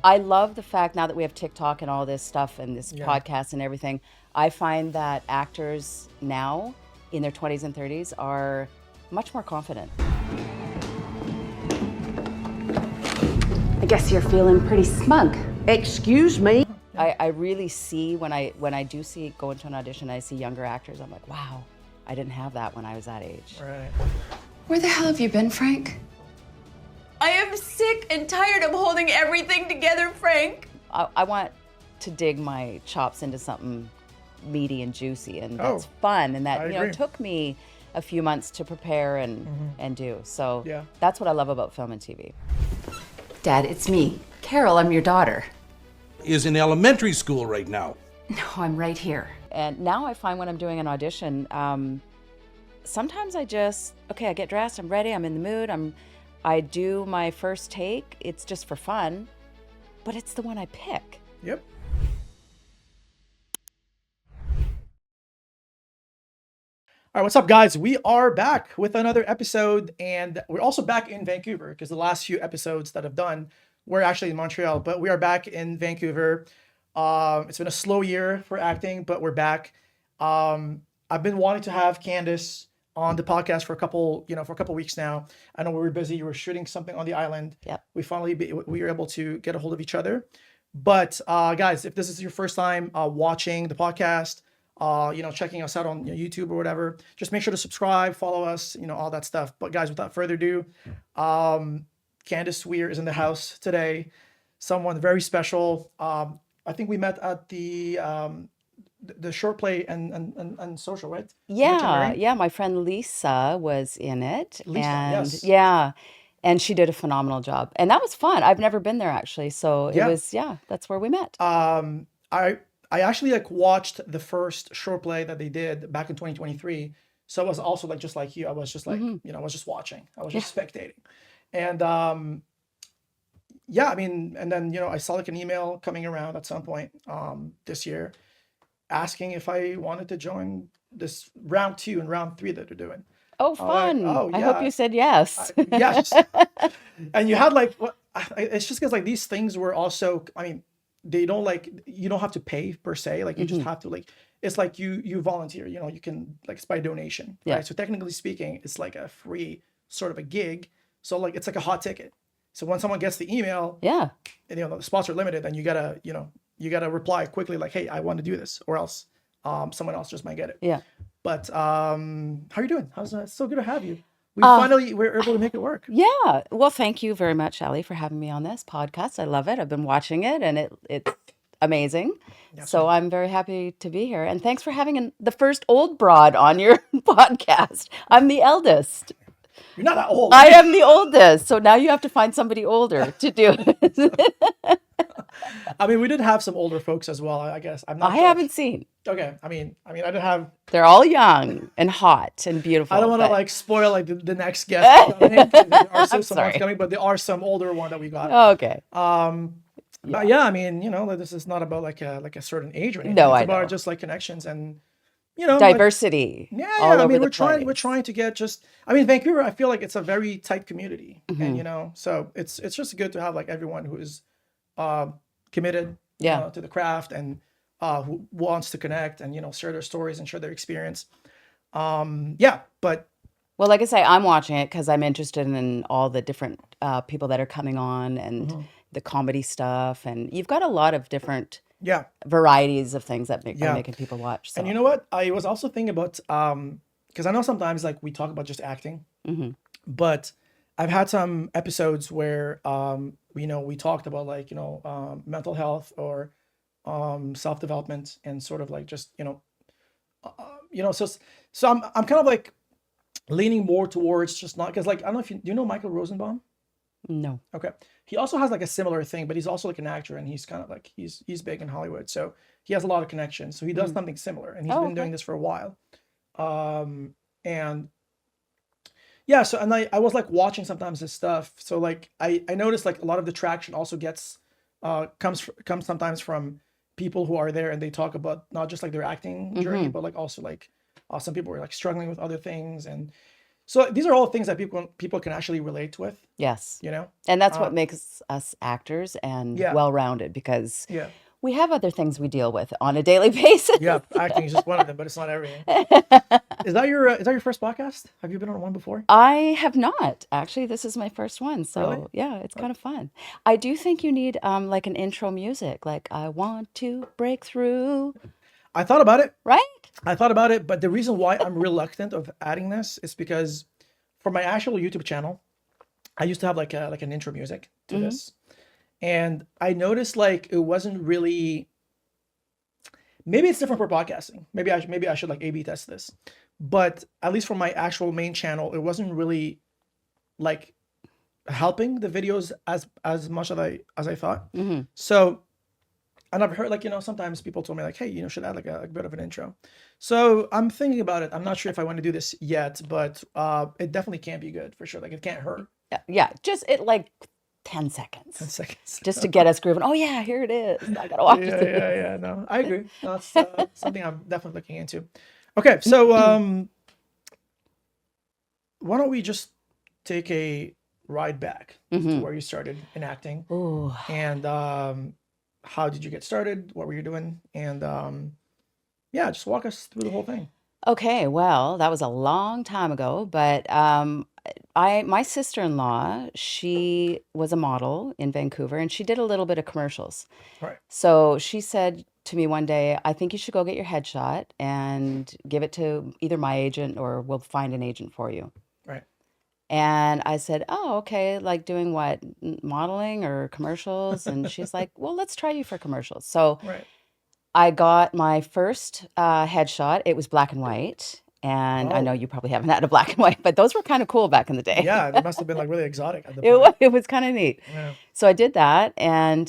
I love the fact now that we have TikTok and all this stuff and this podcast and everything, I find that actors now in their 20s and 30s are much more confident. I guess you're feeling pretty smug. Excuse me? I really see when I do see go into an audition, I see younger actors, I'm like, wow, I didn't have that when I was that age. Right. Where the hell have you been, Frank? I am sick and tired of holding everything together, Frank. I want to dig my chops into something meaty and juicy, and that's fun, and that agree. took me a few months to prepare and do. So Yeah. that's what I love about film and TV. Dad, it's me. Carol, I'm your daughter. Is in elementary school right now. No, I'm right here. And now I find when I'm doing an audition, sometimes I get dressed, I'm ready, I'm in the mood, I do my first take. It's just for fun, but it's the one I pick. Yep. All right, what's up, guys? We are back with another episode, and we're also back in Vancouver because the last few episodes that I've done were actually in Montreal, but we are back in Vancouver. It's been a slow year for acting, but we're back. I've been wanting to have Candyce on the podcast for a couple weeks now. I know we were busy. You were shooting something on the island. Yep. We were able to get a hold of each other. But guys, if this is your first time watching the podcast, checking us out on YouTube or whatever, just make sure to subscribe, follow us, all that stuff. But guys, without further ado, Candyce Weir is in the house today. Someone very special. I think we met at the short play and social, right? Yeah. My friend Lisa was in it. Lisa, yes. Yeah. And she did a phenomenal job. And that was fun. I've never been there actually. So it was, that's where we met. I actually watched the first short play that they did back in 2023. So I was also just like you. I was just like, I was just watching. I was just spectating. And and then I saw an email coming around at some point this year asking if I wanted to join this round 2 and round 3 that they're doing. Oh, fun. I hope you said yes. Yes. And you had it's just because these things were also, they don't you don't have to pay per se. You just have to it's you volunteer, you can it's by donation. Yeah. Right? So technically speaking, it's a free sort of a gig. So it's like a hot ticket. So when someone gets the email, and the spots are limited, then you gotta reply quickly hey, I want to do this, or else someone else just might get it. Yeah. But how are you doing? It's so good to have you. We're able to make it work. Yeah. Well, thank you very much, Ali, for having me on this podcast. I love it. I've been watching it, and it's amazing. Yes, so I'm very happy to be here. And thanks for having the first old broad on your podcast. I'm the eldest. You're not that old. I am the oldest. So now you have to find somebody older to do it. We did have some older folks as well, I guess. I haven't seen. Okay. I didn't have. They're all young and hot and beautiful. I don't want to spoil the next guest coming. There are someone's coming, but there are some older one that we got. Okay. But yeah, this is not about a certain age or anything. No, it's I about know. just connections and diversity. We're trying to get Vancouver, I feel it's a very tight community. And so it's just good to have everyone who is committed to the craft and who wants to connect and share their stories and share their experience. But well, like I say, I'm watching it because I'm interested in all the different people that are coming on and the comedy stuff, and you've got a lot of different varieties of things that are making people watch. So. And you know what? I was also thinking about because I know sometimes we talk about just acting, but I've had some episodes where we talked about mental health or self-development and sort of just so I'm kind of leaning more towards just not because I don't know if you know Michael Rosenbaum. No. Okay. He also has a similar thing, but he's also an actor, and he's kind of he's big in Hollywood, so he has a lot of connections. So he does something similar, and he's been doing this for a while. And yeah, so and I was watching sometimes his stuff. So I noticed a lot of the traction also gets comes sometimes from people who are there, and they talk about not just their acting journey, but also some people are struggling with other things, and So these are all things that people can actually relate with, Yes. you know? And that's what makes us actors and Yeah. well-rounded, because Yeah. we have other things we deal with on a daily basis. Yeah. Acting is just one of them, but it's not everything. Is that your first podcast? Have you been on one before? I have not. Actually, this is my first one. So Really? yeah, it's kind of fun. I do think you need like an intro music, like I want to break through, I thought about it. right? But the reason why I'm reluctant of adding this is because for my actual YouTube channel, I used to have like an intro music to this. And I noticed like it wasn't really, maybe it's different for podcasting. Maybe I should like A/B test this. But at least for my actual main channel, it wasn't really like helping the videos as much as I thought. So, and I've heard like, sometimes people told me like, hey, should add like a bit of an intro. So I'm thinking about it. I'm not sure if I want to do this yet, but it definitely can be good for sure. Like it can't hurt. Yeah, just it like 10 seconds. 10 seconds. Just to get us grooving. Oh yeah, here it is. I gotta watch it. Yeah. No, I agree. No, that's something I'm definitely looking into. Okay, so why don't we just take a ride back to where you started in acting, Ooh. and how did you get started? What were you doing? And yeah, just walk us through the whole thing. Okay, well, that was a long time ago, but my sister-in-law, she was a model in Vancouver, and she did a little bit of commercials. Right. So she said to me one day, I think you should go get your headshot and give it to either my agent or we'll find an agent for you. Right. And I said, oh, okay, like doing what? Modeling or commercials? And she's like, well, let's try you for commercials. So Right. I got my first headshot. It was black and white. And I know Oh. you probably haven't had a black and white, but those were kind of cool back in the day. Yeah, it must have been like really exotic at the It point. was, it was kind of neat. Yeah. So I did that. And,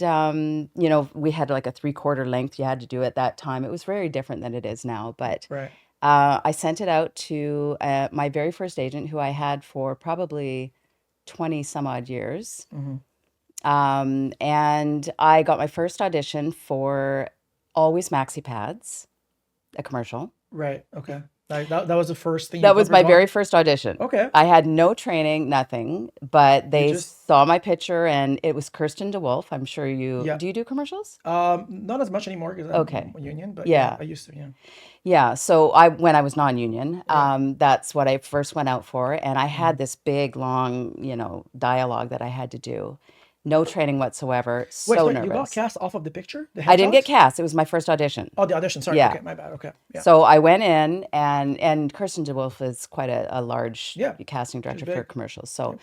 we had like a 3/4 length you had to do at that time. It was very different than it is now. But Right. I sent it out to my very first agent, who I had for probably 20 some odd years. And I got my first audition for Always Maxi Pads, a commercial. Right. Okay. Like that was the first thing That you've was ever my done? very first audition. Okay. I had no training, nothing, but they just- saw my picture, and it was Kirsten DeWolf. I'm sure Yeah. do you do commercials? Not as much anymore because I'm Okay. union, but Yeah. I used to. Yeah. Yeah, so when I was non-union, that's what I first went out for, and I had this big, long, dialogue that I had to do. No training whatsoever. So Wait, you got nervous. cast off of the picture? The I didn't get headshots? cast. It was my first audition. Oh, the audition. Sorry. Yeah. Okay, my bad. Okay. Yeah. So I went in, and Kirsten DeWolf is quite a large Yeah, casting director for big. commercials. So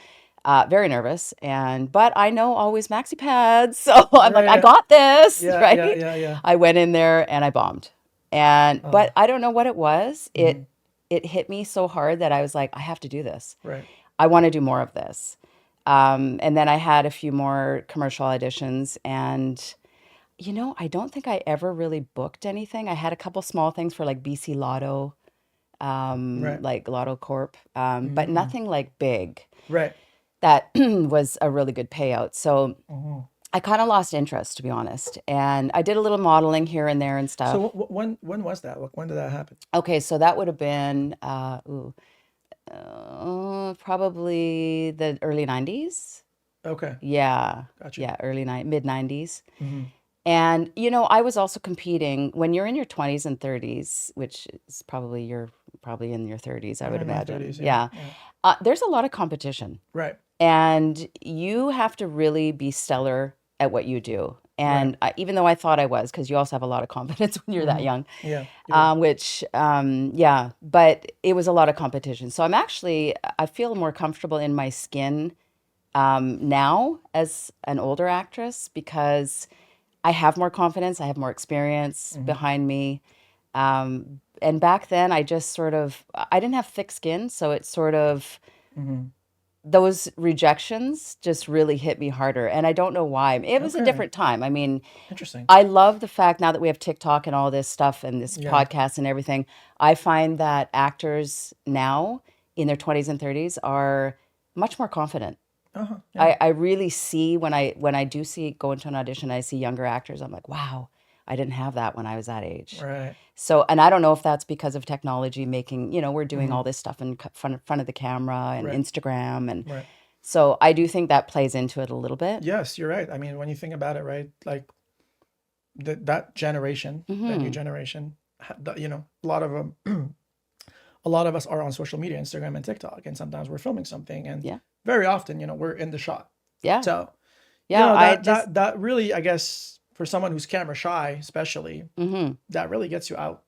very nervous, but I know Always Maxi Pads, so I'm like, I Right. got this, Yeah, right? yeah. I went in there and I bombed, but I don't know what it was. Mm-hmm. It hit me so hard that I was like, I have to do this. Right. I want to do more of this. And then I had a few more commercial auditions, and I don't think I ever really booked anything. I had a couple small things for like BC Lotto, Right. like Lotto Corp, but nothing like big. Right. That was a really good payout. So I kind of lost interest, to be honest. And I did a little modeling here and there and stuff. So when was that? Like, when did that happen? Okay, so that would have been probably the early 90s. Okay. Yeah. Gotcha. Yeah, mid 90s. And I was also competing when you're in your 20s and 30s, which is you're probably in your 30s, I would in my imagine. 30s, Yeah. There's a lot of competition, Right. and you have to really be stellar at what you do. And even though I thought I was, because you also have a lot of confidence when you're that young, Yeah. but it was a lot of competition. So I feel more comfortable in my skin now as an older actress, because I have more confidence, I have more experience behind me. And back then I just I didn't have thick skin, so it those rejections just really hit me harder. And I don't know why. It was a Okay. different time. I mean, Interesting. I love the fact now that we have TikTok and all this stuff and this podcast and everything. I find that actors now in their 20s and 30s are much more confident. I really see when I do go into an audition, I see younger actors. I'm like, wow, I didn't have that when I was that age. Right. So, and I don't know if that's because of technology making, we're doing all this stuff in front of the camera and Right. Instagram. And Right. so I do think that plays into it a little bit. Yes, you're right. I mean, when you think about it, right, like that generation, that new generation, a lot of them, a lot of us are on social media, Instagram and TikTok, and sometimes we're filming something, and Yeah. very often, we're in the shot. Yeah. So, Yeah. that really, I guess, for someone who's camera shy, especially, that really gets you out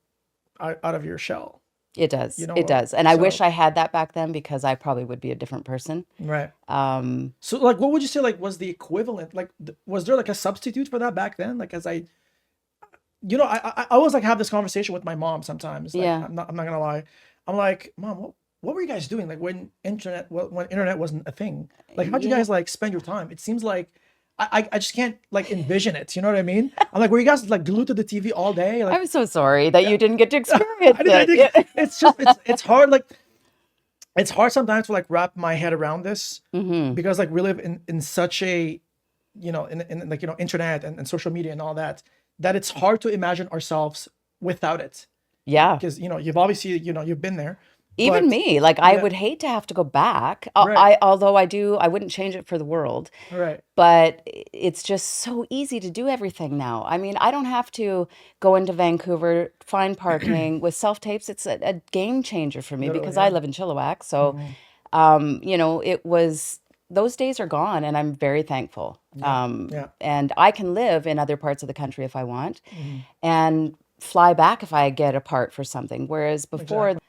of your shell. It does. You know, It does. And I so- wish I had that back then because I probably would be a different person. Right. Um, So, like, what would you say, like, was the equivalent? Like, was there like a substitute for that back then? Like, I always like have this conversation with my mom sometimes. Like, Yeah. I'm not gonna lie. I'm like, Mom, what were you guys doing? Like when internet wasn't a thing. Like, how'd you Yeah. guys like spend your time? It seems like I just can't like envision it. You know what I mean? I'm like, were you guys like glued to the TV all day? Like, I'm so sorry that you didn't get to experience I it. think Yeah. it's just it's hard. Like, it's hard sometimes to like wrap my head around this because like we live in such a in like internet and social media and all that it's hard to imagine ourselves without it, Yeah. because you've obviously you've been there. Even but- me, like I yeah. would hate to have to go back. Right. Although I wouldn't change it for the world. Right. But it's just so easy to do everything now. I mean, I don't have to go into Vancouver, find parking. With self-tapes, it's a game changer for me Literally, because yeah. I live in Chilliwack. So, it was, those days are gone and I'm very thankful. Yeah. And I can live in other parts of the country if I want and fly back if I get a part for something. Whereas before, Exactly.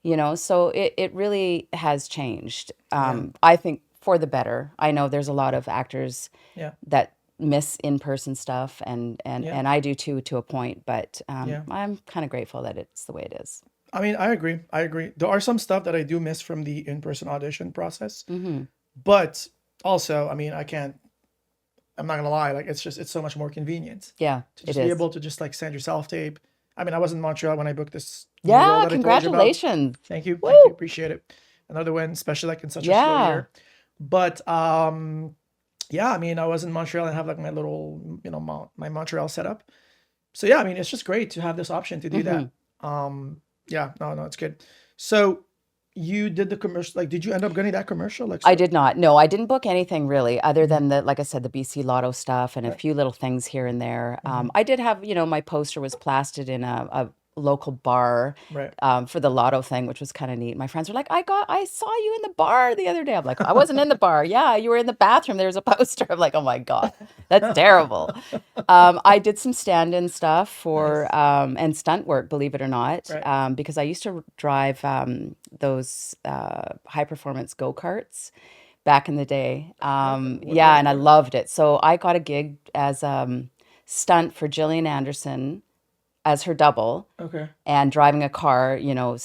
Yeah. so it really has changed. I think for the better. I know there's a lot of actors Yeah. that miss in-person stuff and Yeah. I do too, to a point, but Yeah. I'm kind of grateful that it's the way it is. I mean, I agree. There are some stuff that I do miss from the in-person audition process, but also, I mean, I'm not gonna lie, like it's so much more convenient Yeah, to it just be is. able to just like send your self-tape. I mean, I was in Montreal when I booked this new role Yeah, that I told you about. congratulations. Thank you. Woo! Thank you. Appreciate it. Another win, especially like in such a slow Yeah. year. But yeah, I mean, I was in Montreal and have like my little, my Montreal setup. So yeah, I mean, it's just great to have this option to do that. Yeah, no, it's good. So you did the commercial, like, did you end up getting that commercial? Like, I did not. No, I didn't book anything really, other than like I said, the BC Lotto stuff and a few little things here and there. I did have, my poster was plastered in a local bar Right. for the Lotto thing, which was kind of neat. My friends were like, I saw you in the bar the other day. I'm like, I wasn't in the bar. Yeah, you were in the bathroom. There's a poster. I'm like, oh my God, that's terrible. I did some stand-in stuff for and stunt work, believe it or not, Right. because I used to drive those high-performance go-karts back in the day. Yeah, and I loved it. So I got a gig as stunt for Gillian Anderson as her double Okay. and driving a car,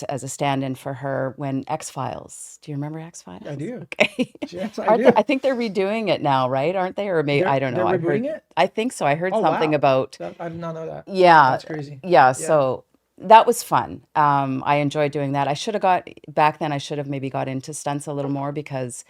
as a stand-in for her when X-Files. Do you remember X-Files? I do. Okay. Yes, I Aren't do. I think they're redoing it now, right? Aren't they? Or maybe, I don't know. They're I heard, rebooting it? I think so. I heard Oh, something wow. about, I did not know that. yeah. That's crazy. Yeah, so that was fun. I enjoyed doing that. Back then I should have maybe got into stunts a little more because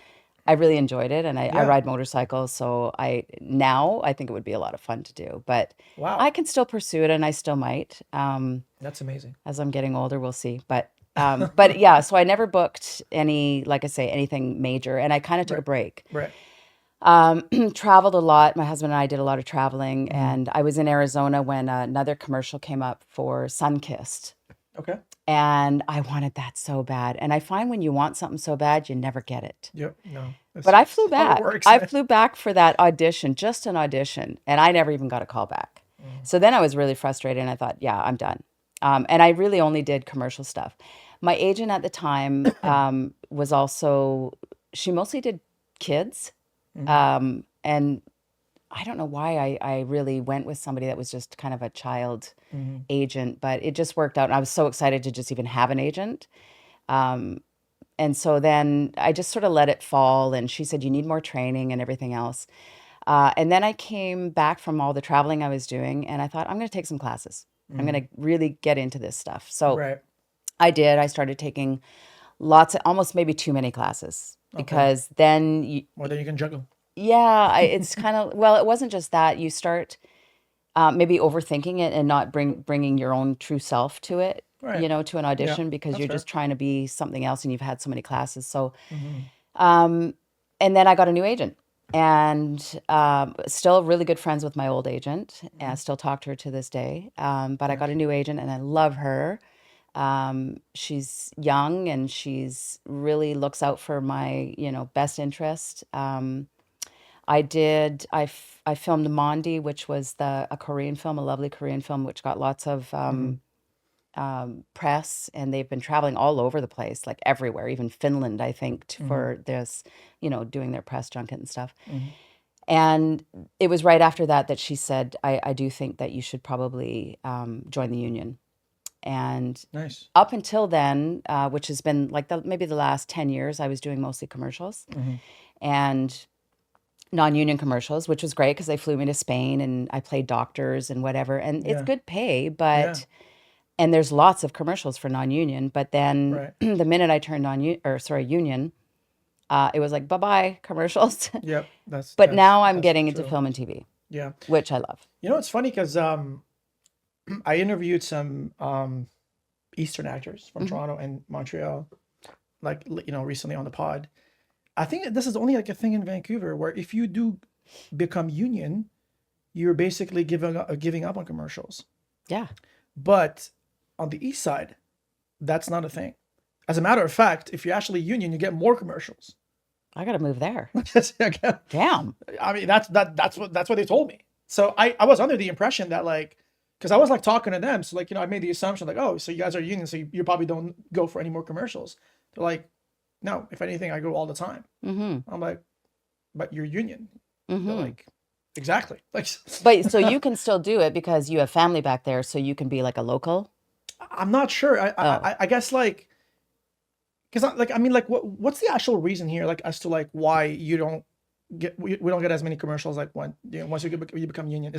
I really enjoyed it and I Yeah. ride motorcycles. So I think it would be a lot of fun to do, but Wow. I can still pursue it and I still might. That's amazing. As I'm getting older, we'll see. But yeah, so I never booked anything major and I kind of took a break. Right. Traveled a lot. My husband and I did a lot of traveling and I was in Arizona when another commercial came up for Sunkissed. Okay. And I wanted that so bad. And I find when you want something so bad, you never get it. Yep. No. But I flew that's how it back. works. I flew back for that audition, just an audition, and I never even got a call back. So then I was really frustrated and I thought, yeah, I'm done. And I really only did commercial stuff. My agent at the time was also, she mostly did kids. And I don't know why I really went with somebody that was just kind of a child agent, but it just worked out. And I was so excited to just even have an agent. And so then I just sort of let it fall. And she said, you need more training and everything else. And then I came back from all the traveling I was doing and I thought, I'm going to take some classes. I'm going to really get into this stuff. So Right. I did. I started taking almost maybe too many classes because then More than you can juggle. yeah, it's kind of, well, it wasn't just that. You start maybe overthinking it and not bringing your own true self to it, Right. to an audition because that's you're fair. just trying to be something else and you've had so many classes. So, Mm-hmm. and then I got a new agent and still really good friends with my old agent. And I still talk to her to this day. But I got a new agent and I love her. She's young and she's really looks out for my, best interest. I filmed Mondi, which was a Korean film, a lovely Korean film, which got lots of press, and they've been traveling all over the place, like everywhere, even Finland, I think, for this, doing their press junket and stuff. And it was right after that she said, I do think that you should probably join the union. And Nice. up until then, which has been like maybe the last 10 years, I was doing mostly commercials and non-union commercials, which was great because they flew me to Spain and I played doctors and whatever. And it's good pay, but and there's lots of commercials for non-union. But then Right. the minute I turned union, it was like bye-bye commercials. Yep. But now I'm that's getting into true. film and TV, Yeah. which I love. It's funny because I interviewed some Eastern actors from Toronto and Montreal, like recently on the pod. I think that this is only like a thing in Vancouver where if you do become union, you're basically giving up on commercials. Yeah. But on the East Side, that's not a thing. As a matter of fact, if you're actually union, you get more commercials. I got to move there. I Damn. mean, that's what they told me. So I was under the impression that because I was like talking to them, so I made the assumption like, oh, so you guys are union, so you probably don't go for any more commercials. They're like, no, if anything, I go all the time. I'm like, but you're union. They're like, exactly. Like, But so you can still do it because you have family back there, so you can be like a local. I'm not sure. I guess because what's the actual reason here, as to why you don't we don't get as many commercials when once you become union?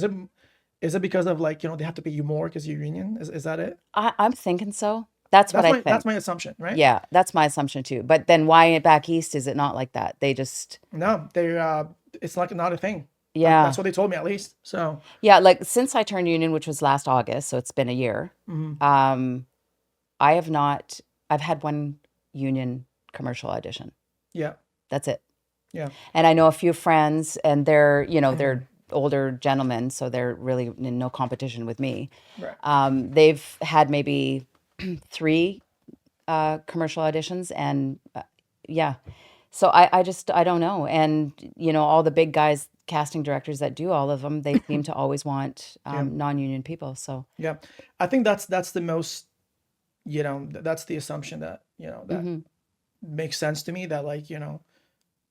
Is it because of they have to pay you more because you're union? Is that it? I'm thinking so. That's what I think. That's my assumption, right? Yeah, that's my assumption too. But then why back east is it not like that? They just No, it's not a thing. yeah. That's what they told me at least. So Yeah, like since I turned union, which was last August, so it's been a year. I've had one union commercial audition. yeah, That's it. yeah, And I know a few friends and they're older gentlemen, so they're really in no competition with me. right. They've had maybe 3 commercial auditions and yeah. So I don't know. And all the big guys, casting directors that do all of them, they seem to always want non-union people. So Yeah, I think that's the most, that's the assumption that that makes sense to me. That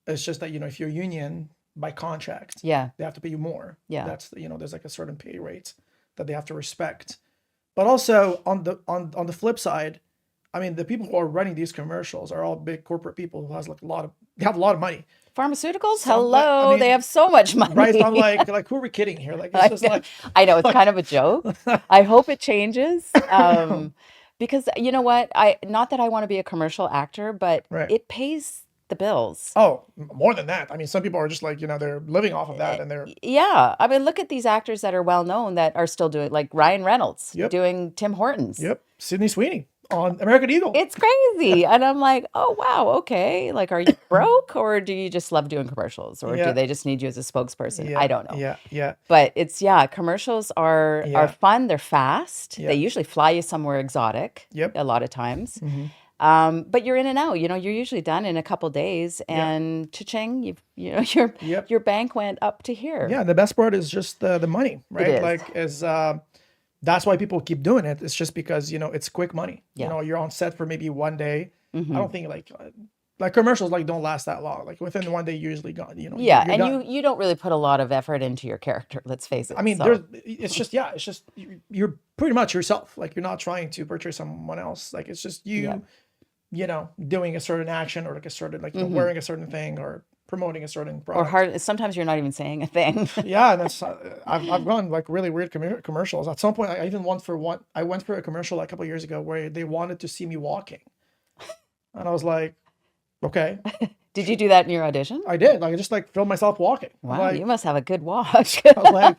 it's just that if you're union by contract, yeah, they have to pay you more. Yeah. That's there's a certain pay rate that they have to respect. But also on the flip side, I mean, the people who are running these commercials are all big corporate people who they have a lot of money. pharmaceuticals, Some- hello, I mean, they have so much money. Right? I'm like, who are we kidding here? It's just I know it's kind of a joke. I hope it changes. Because you know what? Not that I want to be a commercial actor, but Right. it pays the bills. oh, more than that. I mean, some people are just they're living off of that, and they're Yeah. I mean, look at these actors that are well known that are still doing, like Ryan Reynolds Yep. doing Tim Hortons. yep. Sydney Sweeney on American Eagle. It's crazy. And I'm like, oh, wow, okay. Like, are you broke or do you just love doing commercials or Yeah. do they just need you as a spokesperson? Yeah, I don't know. Yeah, yeah, But commercials are Yeah. fun. They're fast. Yeah. They usually fly you somewhere exotic. Yep. A lot of times. Mhm. But you're in and out. You're usually done in a couple days, and cha-ching, Yep. your bank went up to here. yeah. The best part is just the money, right? is. That's why people keep doing it. It's just because it's quick money. Yeah. You're on set for maybe one day. Mhm. I don't think like commercials don't last that long. Like within one day, you're usually gone. Yeah, you're and done. you don't really put a lot of effort into your character. Let's face it. I mean, so. it's just you're pretty much yourself. Like you're not trying to portray someone else. Like it's just you, doing a certain action or like a certain wearing a certain thing or promoting a certain or product. sometimes you're not even saying a thing. Yeah, and that's I've gone really weird commercials. At some point, I even went for a commercial a couple of years ago where they wanted to see me walking, and I was like, okay, Did you do that in your audition? I did. I just filmed myself walking. I'm Wow, like, you must have a good walk. I was like,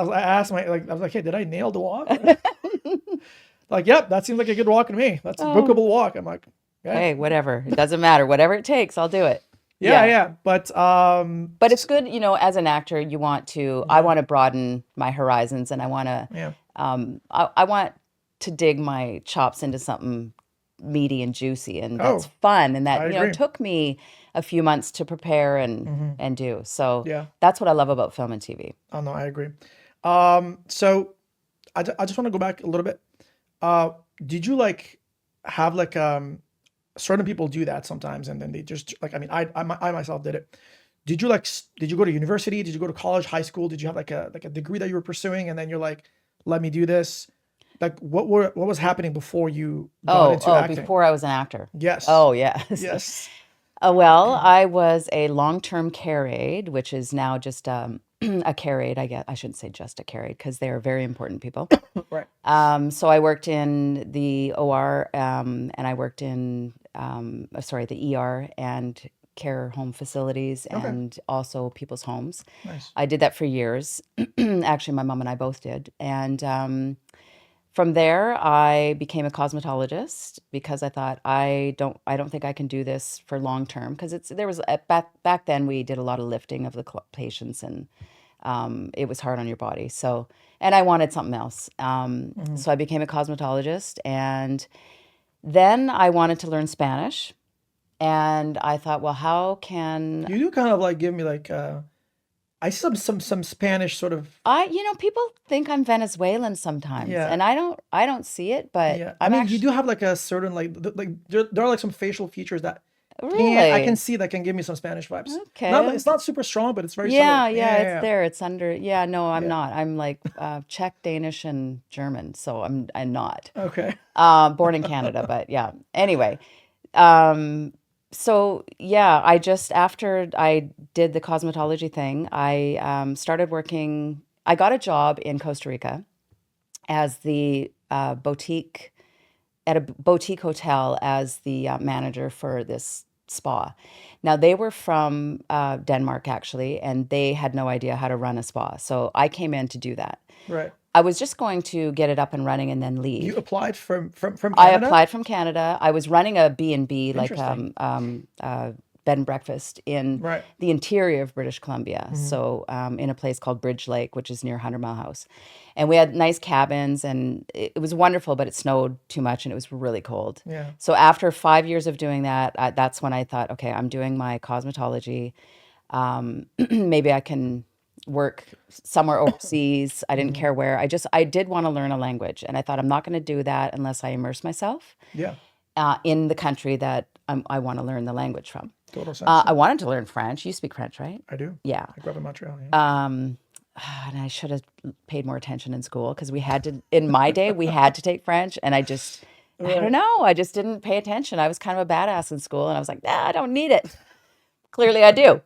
I asked I was like, hey, did I nail the walk? Like, yep, that seems like a good walk to me. That's a bookable walk. I'm like, yeah, Hey, whatever. It doesn't matter. Whatever it takes, I'll do it. yeah. But But it's good, as an actor, you want to, I want to broaden my horizons, and I want to, yeah, I want to dig my chops into something meaty and juicy, and that's Oh, fun. And that, I agree. took me a few months to prepare and do. So Yeah. that's what I love about film and TV. oh no, I agree. So I just want to go back a little bit. Did you like have like certain people do that sometimes, and then they just like, I mean, I myself did it. Did you did you go to university? Did you go to college, high school? Did you have like a degree that you were pursuing, and then you're like, let me do this? Like, what was happening before you got into acting? Before I was an actor. Yes. Oh, yes. Yes. Well, I was a long-term care aide, which is now just a care aide. I guess I shouldn't say just a care aide, because they are very important people. Right. So I worked in the OR, and I worked in the ER and care home facilities, and also people's homes. Nice. I did that for years. Actually, my mom and I both did, and from there, I became a cosmetologist because I thought I don't think I can do this for long term, because back then we did a lot of lifting of the patients, and it was hard on your body. So, and I wanted something else. So I became a cosmetologist, and then I wanted to learn Spanish, and I thought, well, how can You do kind of like give me like I see some Spanish sort of. people think I'm Venezuelan sometimes, Yeah. and I don't see it, but Yeah, I'm I mean, actually you do have like a certain there are like some facial features that really. I can see that can give me some Spanish vibes. Okay. It's not super strong, but it's very Yeah, similar. it's there. It's under. Yeah, no, I'm Yeah. not. I'm like Czech, Danish, and German. So I'm not. Okay. Born in Canada, but yeah. Anyway, so yeah, after I did the cosmetology thing, I started working. I got a job in Costa Rica as the boutique at a boutique hotel as the manager for this spa. Now, they were from Denmark, actually, and they had no idea how to run a spa. So I came in to do that. Right. I was just going to get it up and running and then leave. You applied from Canada? I applied from Canada. I was running a B&B, like Interesting. bed and breakfast in Right. the interior of British Columbia. So in a place called Bridge Lake, which is near 100 Mile House. And we had nice cabins, and it was wonderful, but it snowed too much and it was really cold. Yeah. So after 5 years of doing that, that's when I thought, okay, I'm doing my cosmetology. Maybe I can work somewhere overseas. I didn't care where. I did want to learn a language, and I thought I'm not going to do that unless I immerse myself Yeah. in the country that I want to learn the language from. Total sense. I wanted to learn French. You speak French, right? I do. Yeah. I grew up in Montreal. Yeah. And I should have paid more attention in school, because we had to, in my day, we had to take French, and I don't know, I just didn't pay attention. I was kind of a badass in school, and I was like, nah, I don't need it. Clearly I do.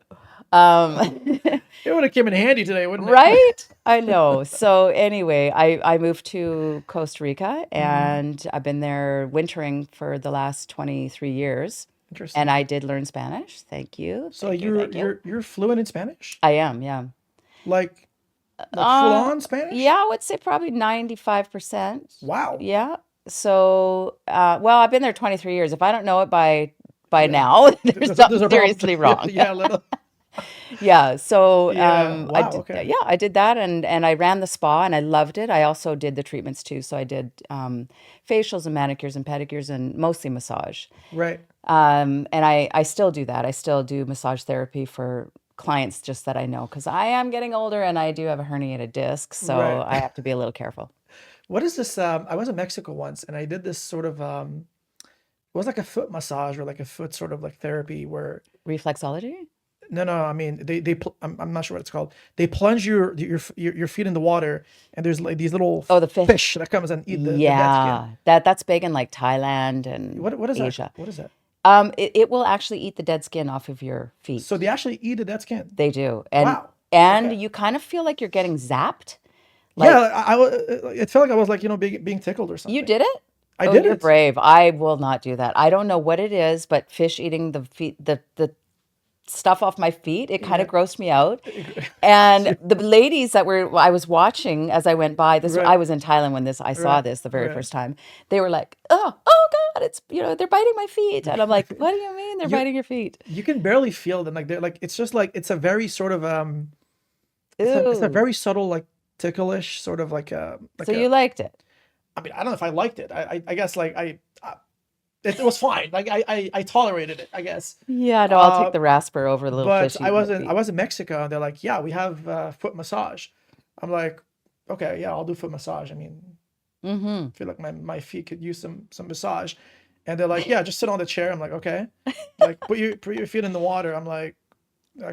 It would have come in handy today, wouldn't it? Right? I know. So anyway, I moved to Costa Rica, and I've been there wintering for the last 23 years. Interesting. And I did learn Spanish. Thank you. So Thank you, thank you. you're fluent in Spanish? I am, yeah. Like full on Spanish? Yeah, I would say probably 95%. Wow. Yeah. So, well, I've been there 23 years. If I don't know it by now, there's something a problem. seriously wrong. Yeah, a little. Yeah. So, Yeah, wow, okay. yeah, I did that, and I ran the spa, and I loved it. I also did the treatments too. So I did facials and manicures and pedicures, and mostly massage. Right. And I still do that. I still do massage therapy for clients just that I know, because I am getting older and I do have a herniated disc, so Right. I have to be a little careful. What is this? I was in Mexico once, and I did this sort of it was like a foot massage or like a foot sort of like therapy where Reflexology? no, I mean I'm not sure what it's called. They plunge your feet in the water, and there's like these little Oh, the fish. that comes and eat the dead Yeah, skin. that's big in like Thailand and What is Asia. that? What is that? It will actually eat the dead skin off of your feet. So they actually eat the dead skin. They do, and Wow. Okay. you kind of feel like you're getting zapped. Yeah, it felt like I was like being tickled or something. You did it? I Oh, did you're it. brave. I will not do that. I don't know what it is, but fish eating the feet, the stuff off my feet. It kind of grossed me out. And the ladies that I was watching as I went by, I was in Thailand when I saw this the very first time. They were like, oh God, it's, they're biting my feet. And I'm like, what do you mean they're biting your feet? You can barely feel them. Like they're like, it's just like, it's a very sort of, it's a very subtle, like ticklish sort of like So you liked it? I mean, I don't know if I liked it. I guess like it was fine. Like I tolerated it, I guess. Yeah, no, I'll take the rasper over the little But fishy. I was in Mexico, and they're like, yeah, we have foot massage. I'm like, okay, yeah, I'll do foot massage. I mean, I feel like my feet could use some massage. And they're like, yeah, just sit on the chair. I'm like, okay. Like put your feet in the water. I'm like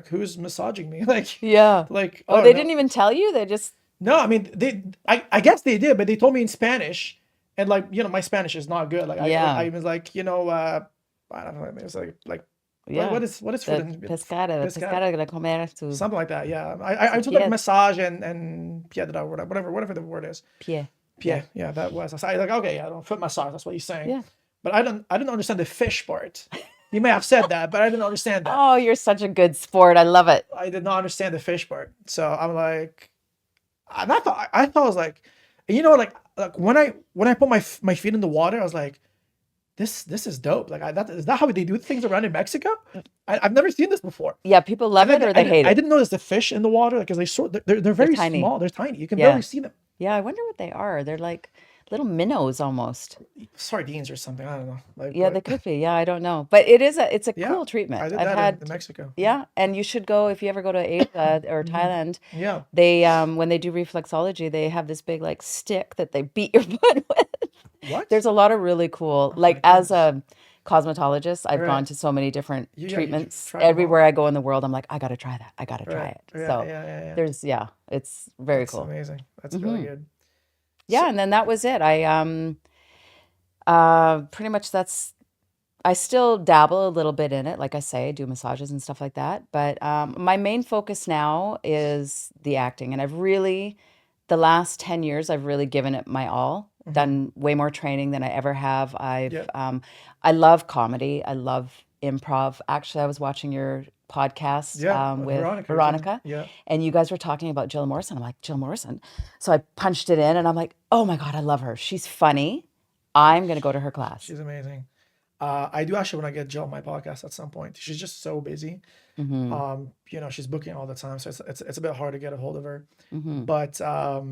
who's massaging me? Like like Oh, they didn't even tell you? They just No, I mean I guess they did, but they told me in Spanish. And like, my Spanish is not good. Like I was like, I don't know. It was like what is food in pescado de comer tu something like that. Yeah. I took like massage and piedra, whatever the word is. pie. Yeah, that was. I was like, okay, yeah, foot massage. That's what he's saying. Yeah. But I didn't understand the fish part. You may have said that, but I didn't understand that. Oh, you're such a good sport. I love it. I did not understand the fish part. So I'm like, I thought I was like, like when I put my feet in the water, I was like, this is dope. Like is that how they do things around in Mexico? I've never seen this before. Yeah, people love it or they hate it. I didn't notice the fish in the water because they're very tiny. small. They're tiny. You can barely see them. Yeah, I wonder what they are. They're like little minnows almost. Sardines or something. I don't know. Like, Yeah, they could be. Yeah, I don't know. But it's a cool treatment. I did I've that had in Mexico. Yeah, and you should go if you ever go to Asia or Thailand. Yeah. They when they do reflexology, they have this big like stick that they beat your butt with. What? There's a lot of really cool like as a cosmetologist, I've gone to so many different You treatments. try them all. Everywhere I go in the world, I'm like, I gotta try that. I gotta try it. Yeah, So yeah. there's it's very That's cool. amazing. That's really good. Yeah, and then that was it. I pretty much I still dabble a little bit in it. Like I say, I do massages and stuff like that. But my main focus now is the acting. And the last 10 years, I've really given it my all. Done way more training than I ever have. I love comedy. I love improv. Actually, I was watching your podcast with Veronica. Yeah. And you guys were talking about Jill Morrison. I'm like, Jill Morrison. So I punched it in and I'm like, oh my God, I love her. She's funny. I'm going to go to her class. She's amazing. I do actually want to get Jill on my podcast at some point. She's just so busy. She's booking all the time. So it's a bit hard to get a hold of her. But I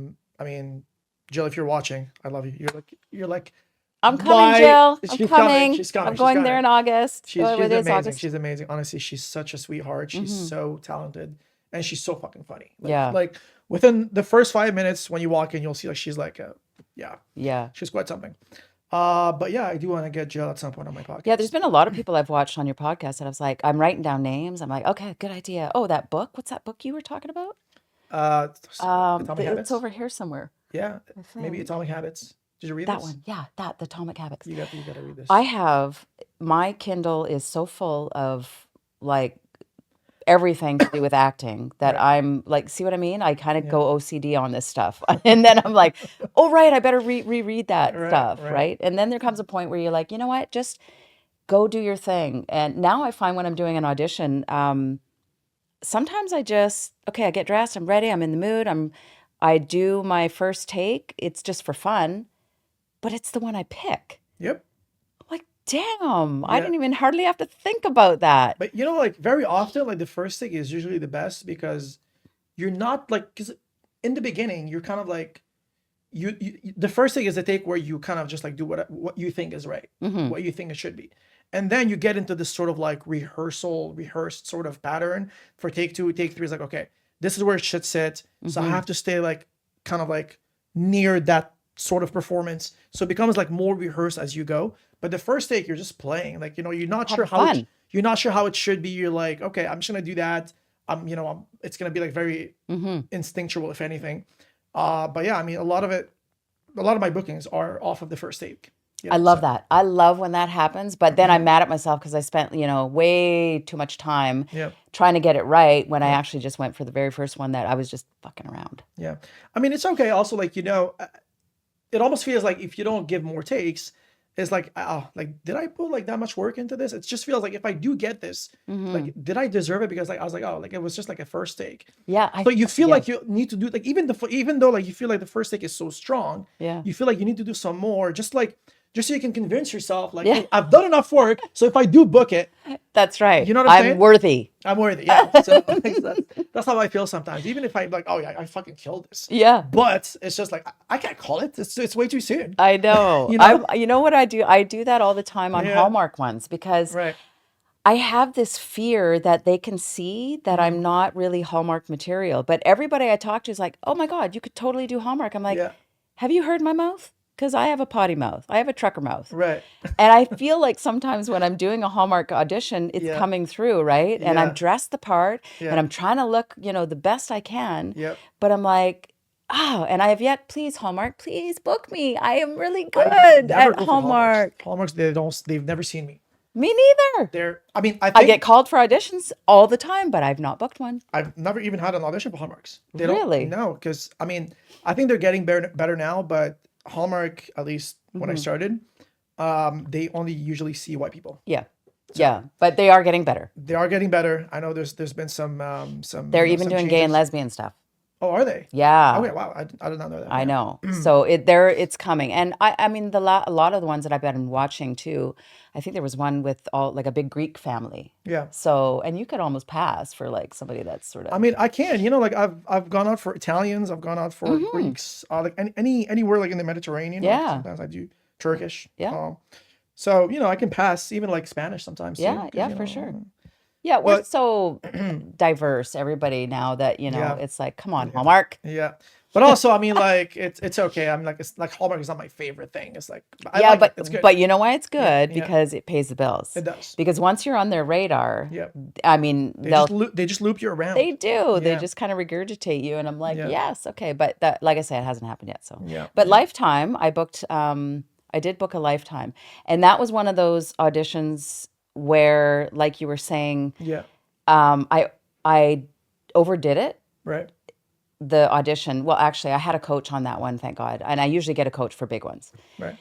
mean, Jill, if you're watching, I love you. You're like I'm coming, Jill. She's I'm coming. She's coming. I'm going there in August. She's It's amazing. August. She's amazing. Honestly, she's such a sweetheart. She's so talented, and she's so fucking funny. Like, Yeah. Like within the first 5 minutes when you walk in, you'll see like she's like Yeah. she's quite something. But yeah, I do want to get Jill at some point on my podcast. Yeah, there's been a lot of people I've watched on your podcast that I was like, I'm writing down names. I'm like, okay, good idea. Oh, that book. What's that book you were talking about? Atomic Habits. It's over here somewhere. Yeah, maybe Atomic Habits. Did you read That this? one. Yeah, the Atomic Habits. You got to read this. My Kindle is so full of like everything to do with acting that I'm like, see what I mean? I kind of go OCD on this stuff. And then I'm like, oh, right, I better reread that stuff, right? And then there comes a point where you're like, you know what? Just go do your thing. And now I find when I'm doing an audition, sometimes I get dressed, I'm ready, I'm in the mood, I do my first take. It's just for fun, but it's the one I pick. Yep. Like, damn, I didn't even hardly have to think about that. But like very often, like the first take is usually the best because you're not like, because in the beginning, you're kind of like, you the first take is the take where you kind of just like do what you think is right, what you think it should be. And then you get into this sort of like rehearsed sort of pattern for take 2, take 3 is like, okay, this is where it should sit. So I have to stay like kind of like near that sort of performance. So it becomes like more rehearsed as you go. But the first take, you're just playing. Like, you're not sure how it should be. You're like, okay, I'm just gonna do that. It's gonna be like very instinctual, if anything. But yeah, I mean, a lot of my bookings are off of the first take. I love that. I love when that happens, but then I'm mad at myself because I spent, way too much time trying to get it right when I actually just went for the very first one that I was just fucking around. Yeah. I mean, it's okay. Also, like, it almost feels like if you don't give more takes, is like, oh, like, did I put like that much work into this? It just feels like if I do get this, like, did I deserve it? Because like I was like, oh, like it was just like a first take. Yeah. So you feel like you need to do like even though like you feel like the first take is so strong, Yeah. you feel like you need to do some more, just so you can convince yourself like, Yeah. hey, I've done enough work. So if I do book it, That's right. You know what I'm saying? I'm worthy. I'm worthy. Yeah. So that's how I feel sometimes. Even if I'm like, oh yeah, I fucking killed this. Yeah. But it's just like I can't call it. It's way too soon. I know. You know? You know what I do? I do that all the time on Yeah. Hallmark ones because Right. I have this fear that they can see that I'm not really Hallmark material. But everybody I talk to is like, oh my God, you could totally do Hallmark. I'm like, Yeah. have you heard my mouth? Because I have a potty mouth. I have a trucker mouth. Right. And I feel like sometimes when I'm doing a Hallmark audition, it's Yeah. coming through, right? And Yeah. I'm dressed the part Yeah. and I'm trying to look, the best I can. Yep. But I'm like, and I have yet, please, Hallmark, please book me. I am really good Never at go for Hallmark. Hallmarks, they've never seen me. Me neither. I mean, I I think get called for auditions all the time, but I've not booked one. I've never even had an audition for Hallmarks. They Really? don't no, because I mean, I think they're getting better now, but Hallmark, at least when I started, they only usually see white people. Yeah. Yeah. But they are getting better. They are getting better. I know there's been some They're even some doing gay and changes. lesbian stuff. Oh, are they? Yeah. Okay, wow. I did not know that. I Yeah. know. So it's coming. And I mean, a lot of the ones that I've been watching too, I think there was one with all like a big Greek family. Yeah. So, and you could almost pass for like somebody that's sort of, I mean, I can, like I've gone out for Italians, I've gone out for Greeks, like anywhere like in the Mediterranean. Like, Yeah. sometimes I do Turkish. Yeah. So I can pass even like Spanish sometimes. yeah, too, 'cause, yeah, for sure. Yeah, we're But- so diverse, everybody now that, Yeah. it's like, come on, Hallmark. Yeah. But also, I mean, like it's okay. I mean, like it's like Hallmark is not my favorite thing. It's like I Yeah, like but it. It's good. but you know why it's good? yeah. Because it pays the bills. It does. Because once you're on their radar, Yeah. I mean, They just loop you around. they do. They Yeah. just kind of regurgitate you, and I'm like, Yeah. yes, okay. But that, like I said, it hasn't happened yet. So, Yeah. but Lifetime, I booked. I did book a Lifetime, and that was one of those auditions where, like you were saying, Yeah. I overdid it. Right. The audition. Well, actually, I had a coach on that one, thank God, and I usually get a coach for big ones. Right.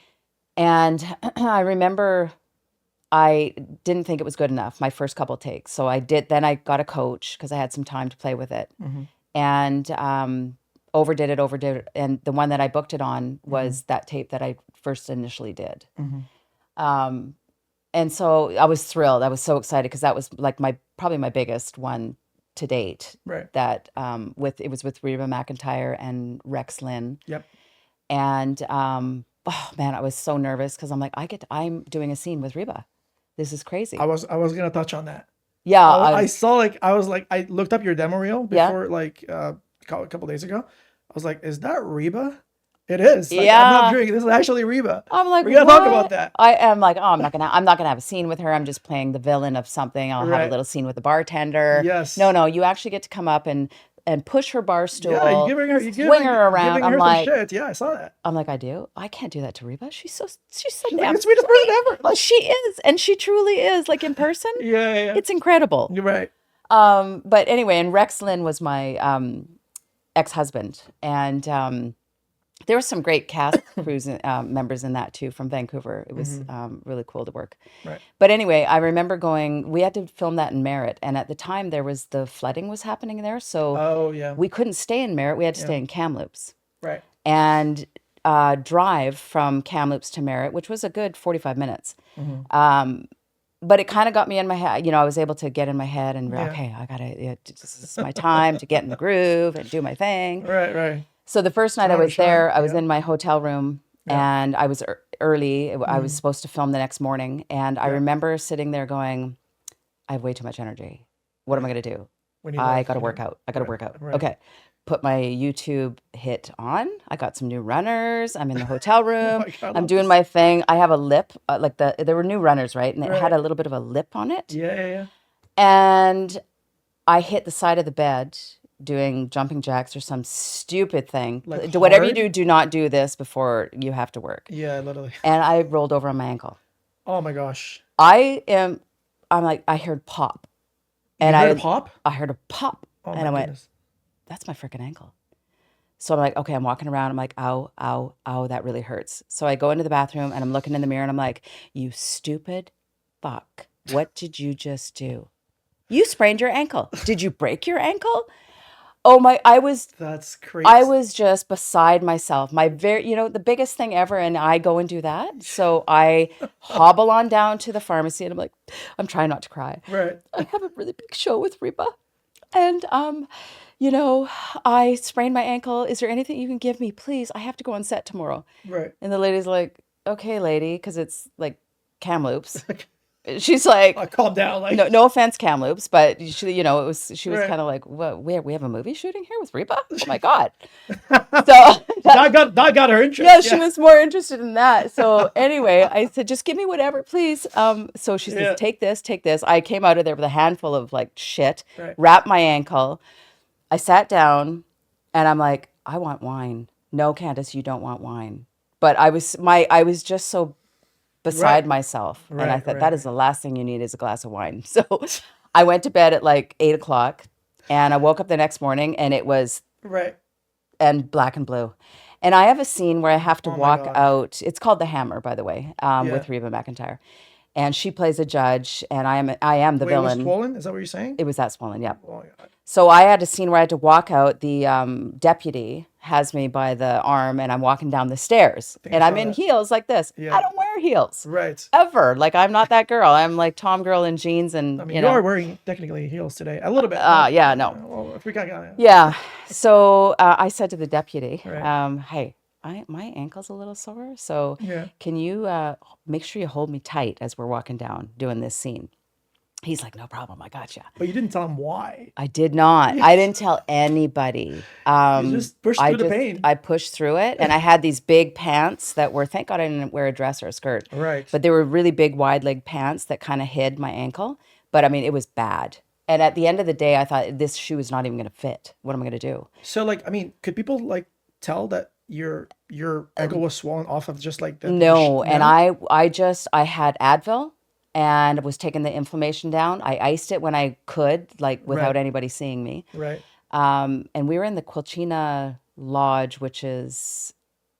And I remember I didn't think it was good enough my first couple takes. So I did, then I got a coach because I had some time to play with it. And overdid it. And the one that I booked it on was that tape that I first initially did. And so I was thrilled. I was so excited because that was like probably my biggest one to date. Right. That it was with Reba McEntire and Rex Lynn. Yep. And oh man, I was so nervous because I'm like, I'm doing a scene with Reba. This is crazy. I was gonna touch on that. Yeah, I saw I looked up your demo reel Yeah. before a couple days ago. I was like, is that Reba? It is. Like, I'm Yeah. not joking. This is actually Reba. I'm like, we gotta talk about "What?" that. I am like, oh, I'm not gonna have a scene with her. I'm just playing the villain of something. I'll have Right. a little scene with the bartender. Yes. No, you actually get to come up and push her bar stool, Yeah, you giving her, swing her around. Giving I'm her like, some shit. Yeah, I saw that. I do. I can't do that to Reba. She's so She's damn like the sweetest person ever. Well, she is, and she truly is. Like in person, Yeah. it's incredible. You're right. But anyway, and Rex Lynn was my ex-husband, and there were some great cast crews members in that too from Vancouver. It was really cool to work. Right. But anyway, I remember we had to film that in Merritt, and at the time the flooding was happening there, so Oh yeah. we couldn't stay in Merritt. We had to stay in Kamloops Right. and drive from Kamloops to Merritt, which was a good 45 minutes. But it kind of got me in my head. I was able to get in my head and Yeah. okay, this is my time to get in the groove and do my thing. Right. So the first night I Time to was there, shine, I was yeah. in my hotel room and I was early. I was supposed to film the next morning. And I remember sitting there going, I have way too much energy. What am I going to do? We need I to- got to work out. I got to work out. right. Okay. Put my YouTube hit on. I got some new runners. I'm in the hotel room. my God, I'm doing my thing. I have a lip, there were new runners, right? And it had Right. a little bit of a lip on it. Yeah. And I hit the side of the bed doing jumping jacks or some stupid thing. Like Whatever you hard? do not do this before you have to work. Yeah, literally. And I rolled over on my ankle. Oh my gosh. I'm like, I heard pop. And You heard a pop? I heard a pop. Oh and my I went, goodness. that's my freaking ankle. So I'm like, okay, I'm walking around. I'm like, ow, ow, ow, that really hurts. So I go into the bathroom and I'm looking in the mirror and I'm like, you stupid fuck. What did you just do? You sprained your ankle. Did you break your ankle? Oh my, That's crazy. I was just beside myself. The biggest thing ever, and I go and do that. So I hobble on down to the pharmacy and I'm like, I'm trying not to cry. Right. I have a really big show with Reba. And I sprained my ankle. Is there anything you can give me? Please, I have to go on set tomorrow. Right. And the lady's like, okay, lady, because it's like Kamloops. She's like, Calm down. Like, no offense, Kamloops, but she was Right. kind of like, what? We have a movie shooting here with Reba? Oh my god! So that got her interest. yeah, she was more interested in that. So anyway, I said, just give me whatever, please. So she says, Yeah. take this, take this. I came out of there with a handful of like shit, Right. wrapped my ankle. I sat down, and I'm like, I want wine. No, Candice, you don't want wine. But I was just so beside Right. myself. And I Right, thought right, that is the last thing you need is a glass of wine. So I went to bed at like 8 o'clock and I woke up the next morning and it was Right. and black and blue. And I have a scene where I have to Oh my walk God. out. It's called The Hammer, by the way, Yeah. with Reba McEntire. And she plays a judge and I am the Wait, it was villain. swollen? Is that what you're saying? It was that swollen, yeah. Oh my God. So I had a scene where I had to walk out. The deputy has me by the arm, and I'm walking down the stairs, think I and I'm saw in that. heels like this. Yeah. I don't wear heels Right. ever. Like I'm not that girl. I'm like Tom girl in jeans, and I mean, you are wearing technically heels today. A little bit. yeah, no, Well, if we got yeah. So I said to the deputy, Right. "Hey, my ankle's a little sore, so Yeah. can you make sure you hold me tight as we're walking down doing this scene?" He's like, "No problem, I got you." But you didn't tell him why. I did not. I didn't tell anybody. You just pushed through the pain. I pushed through it, and I had these big pants that were. Thank God I didn't wear a dress or a skirt. Right. But they were really big, wide leg pants that kind of hid my ankle. But I mean, it was bad. And at the end of the day, I thought this shoe is not even going to fit. What am I going to do? So, like, I mean, could people like tell that your ankle was swollen off of just like the No, and I had Advil and was taking the inflammation down. I iced it when I could, like without Right. anybody seeing me. Right. And we were in the Quilchina Lodge, which is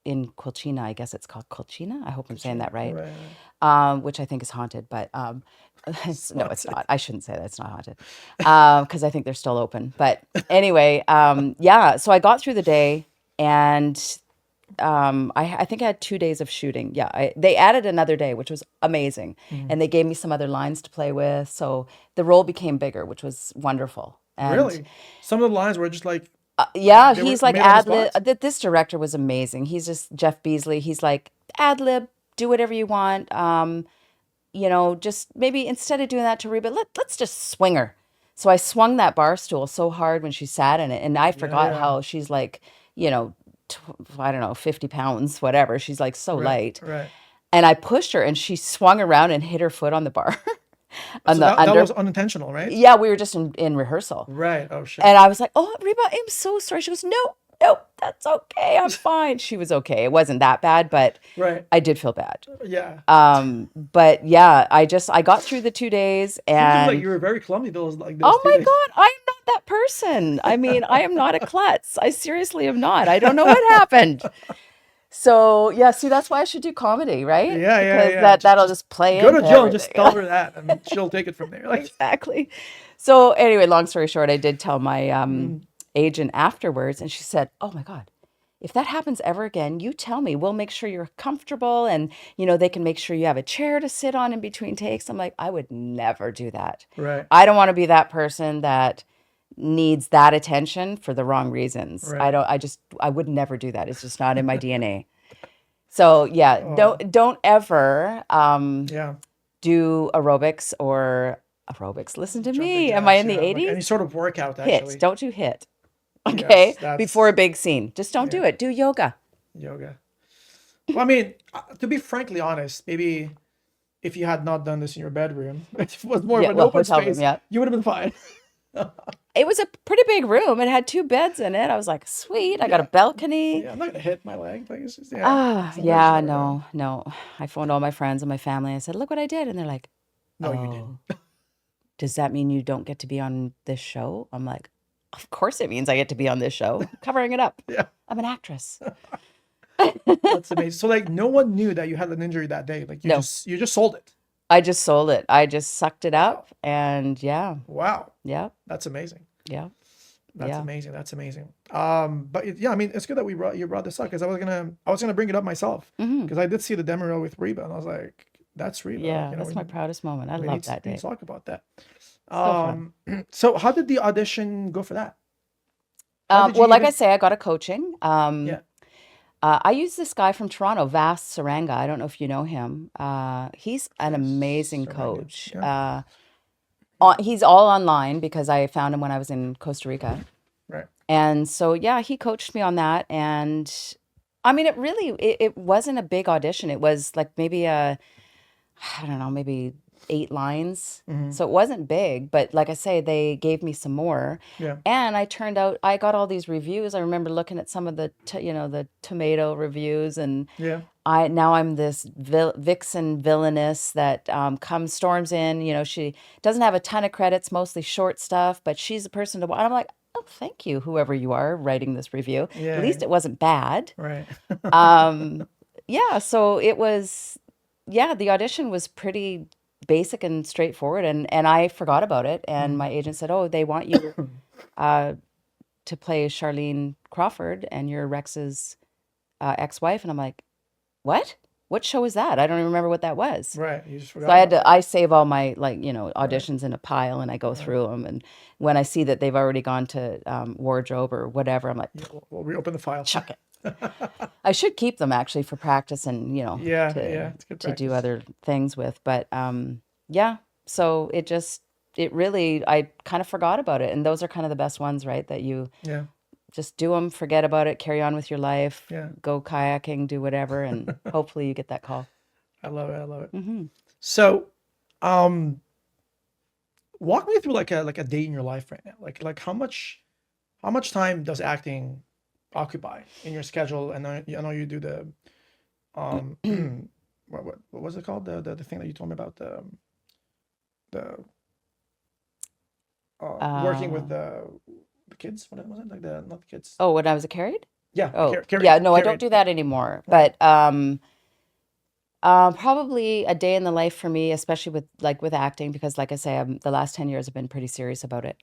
in Quilchina. I guess it's called Quilchina. I hope I'm saying that right. Right. Which I think is haunted, but no, it's not. I shouldn't say that it's not haunted because I think they're still open. But anyway, yeah. So I got through the day, and I think I had 2 days of shooting. Yeah, they added another day, which was amazing, and they gave me some other lines to play with. So the role became bigger, which was wonderful. And Really? Some of the lines were just like yeah, They were he's like made on ad the lib. spot? This director was amazing. He's just Jeff Beasley. He's like ad lib, do whatever you want. Just maybe instead of doing that to Reba, let's just swing her. So I swung that bar stool so hard when she sat in it, and I forgot yeah. how she's like, I don't know, 50 pounds, whatever. She's like so light. Right. And I pushed her, and she swung around and hit her foot on the bar. on So the that under. was unintentional, right? Yeah, we were just in rehearsal. Right. Oh shit. And I was like, "Oh, Reba, I'm so sorry." She goes, "No, that's okay. I'm fine." She was okay. It wasn't that bad, but Right. I did feel bad. Yeah. But yeah, I got through the 2 days, Seems and like you were very clumsy those oh 2 my days. God, I am not that person. I mean, I am not a klutz. I seriously am not. I don't know what happened. So yeah, see, that's why I should do comedy, right? Yeah, yeah, Because yeah. that'll just play Go to into Jill and just everything. tell her that, and she'll take it from there. Like, Exactly. So anyway, long story short, I did tell my agent afterwards, and she said, "Oh my God, if that happens ever again, you tell me. We'll make sure you're comfortable, and they can make sure you have a chair to sit on in between takes." I'm like, I would never do that. right. I don't want to be that person that needs that attention for the wrong reasons. Right. I would never do that. It's just not in my DNA. So yeah, Oh. don't ever Yeah. do aerobics or aerobics. Listen to me. Jumping Am I jacks, in the yeah, like 80s? any sort of workout, actually. Hit. Don't do hit. Okay. that's- Before a big scene. Just don't do it. Do yoga. Yoga. Well, I mean, to be frankly honest, maybe if you had not done this in your bedroom, it was more Yeah, of an well, open hotel room, space, yeah. you would have been fine. It was a pretty big room. It had 2 beds in it. I was like, sweet. I got a balcony. Yeah, I'm not gonna hit my leg. Like, it's just, yeah. Ah, it's a yeah, nice sort of- no. I phoned all my friends and my family. I said, look what I did. And they're like, No, you "Oh, didn't. does that mean you don't get to be on this show?" I'm like, of course it means I get to be on this show. I'm covering it up. Yeah. I'm an actress. That's amazing. So like no one knew that you had an injury that day. Like No. you just sold it. I just sold it. I just sucked it up, and yeah, Wow. yeah, That's amazing. yeah. That's Yeah. amazing. That's amazing. Yeah, I mean, it's good that you brought this up because I was gonna bring it up myself because I did see the demo reel with Reba and I was like, that's Reba. Yeah, Like, that's my proudest moment. I love that we day. need to talk about that. fun. So how did the audition go for that? How did you Well, like even- I say, I got a coaching. Yeah. I use this guy from Toronto, Vas Saranga. I don't know if you know him. He's an amazing Saranga, coach. yeah. He's all online because I found him when I was in Costa Rica. Right. And so, yeah, he coached me on that. And I mean, it wasn't a big audition. It was like maybe I don't know, maybe 8 lines. So it wasn't big, but like I say, they gave me some more. Yeah. And I got all these reviews. I remember looking at some of the, the tomato reviews, and Yeah. now I'm this vixen villainess that storms in. She doesn't have a ton of credits, mostly short stuff, but she's a person to watch. I'm like, oh, thank you, whoever you are writing this review. Yeah. At least it wasn't bad. Right. Yeah, so it was, the audition was pretty basic and straightforward, and I forgot about it, and my agent said, oh, they want you to play Charlene Crawford, and you're Rex's ex-wife. And I'm like, what show is that? I don't even remember what that was. Right. You just forgot. So I save all my auditions in a pile, and I go through them, and when I see that they've already gone to wardrobe or whatever, I'm like, We'll reopen the file. chuck it. I should keep them actually for practice and Yeah, it's good to do practice. other things with. But so it really, I kind of forgot about it, and those are kind of the best ones, right? That you Yeah. just do them, forget about it, carry on with your life, Yeah. go kayaking, do whatever, and hopefully you get that call. I love it. I love it. Mm-hmm. So, walk me through like a day in your life right now. Like how much time does acting occupy in your schedule? And I know you do the what was it called, the thing that you told me about, the working with the kids. What was it, like not the kids? Oh, when I was carried? Yeah. Oh, carry- yeah, no, I carry- don't do that anymore. But probably a day in the life for me, especially with acting, because like I say, the last 10 years I've been pretty serious about it.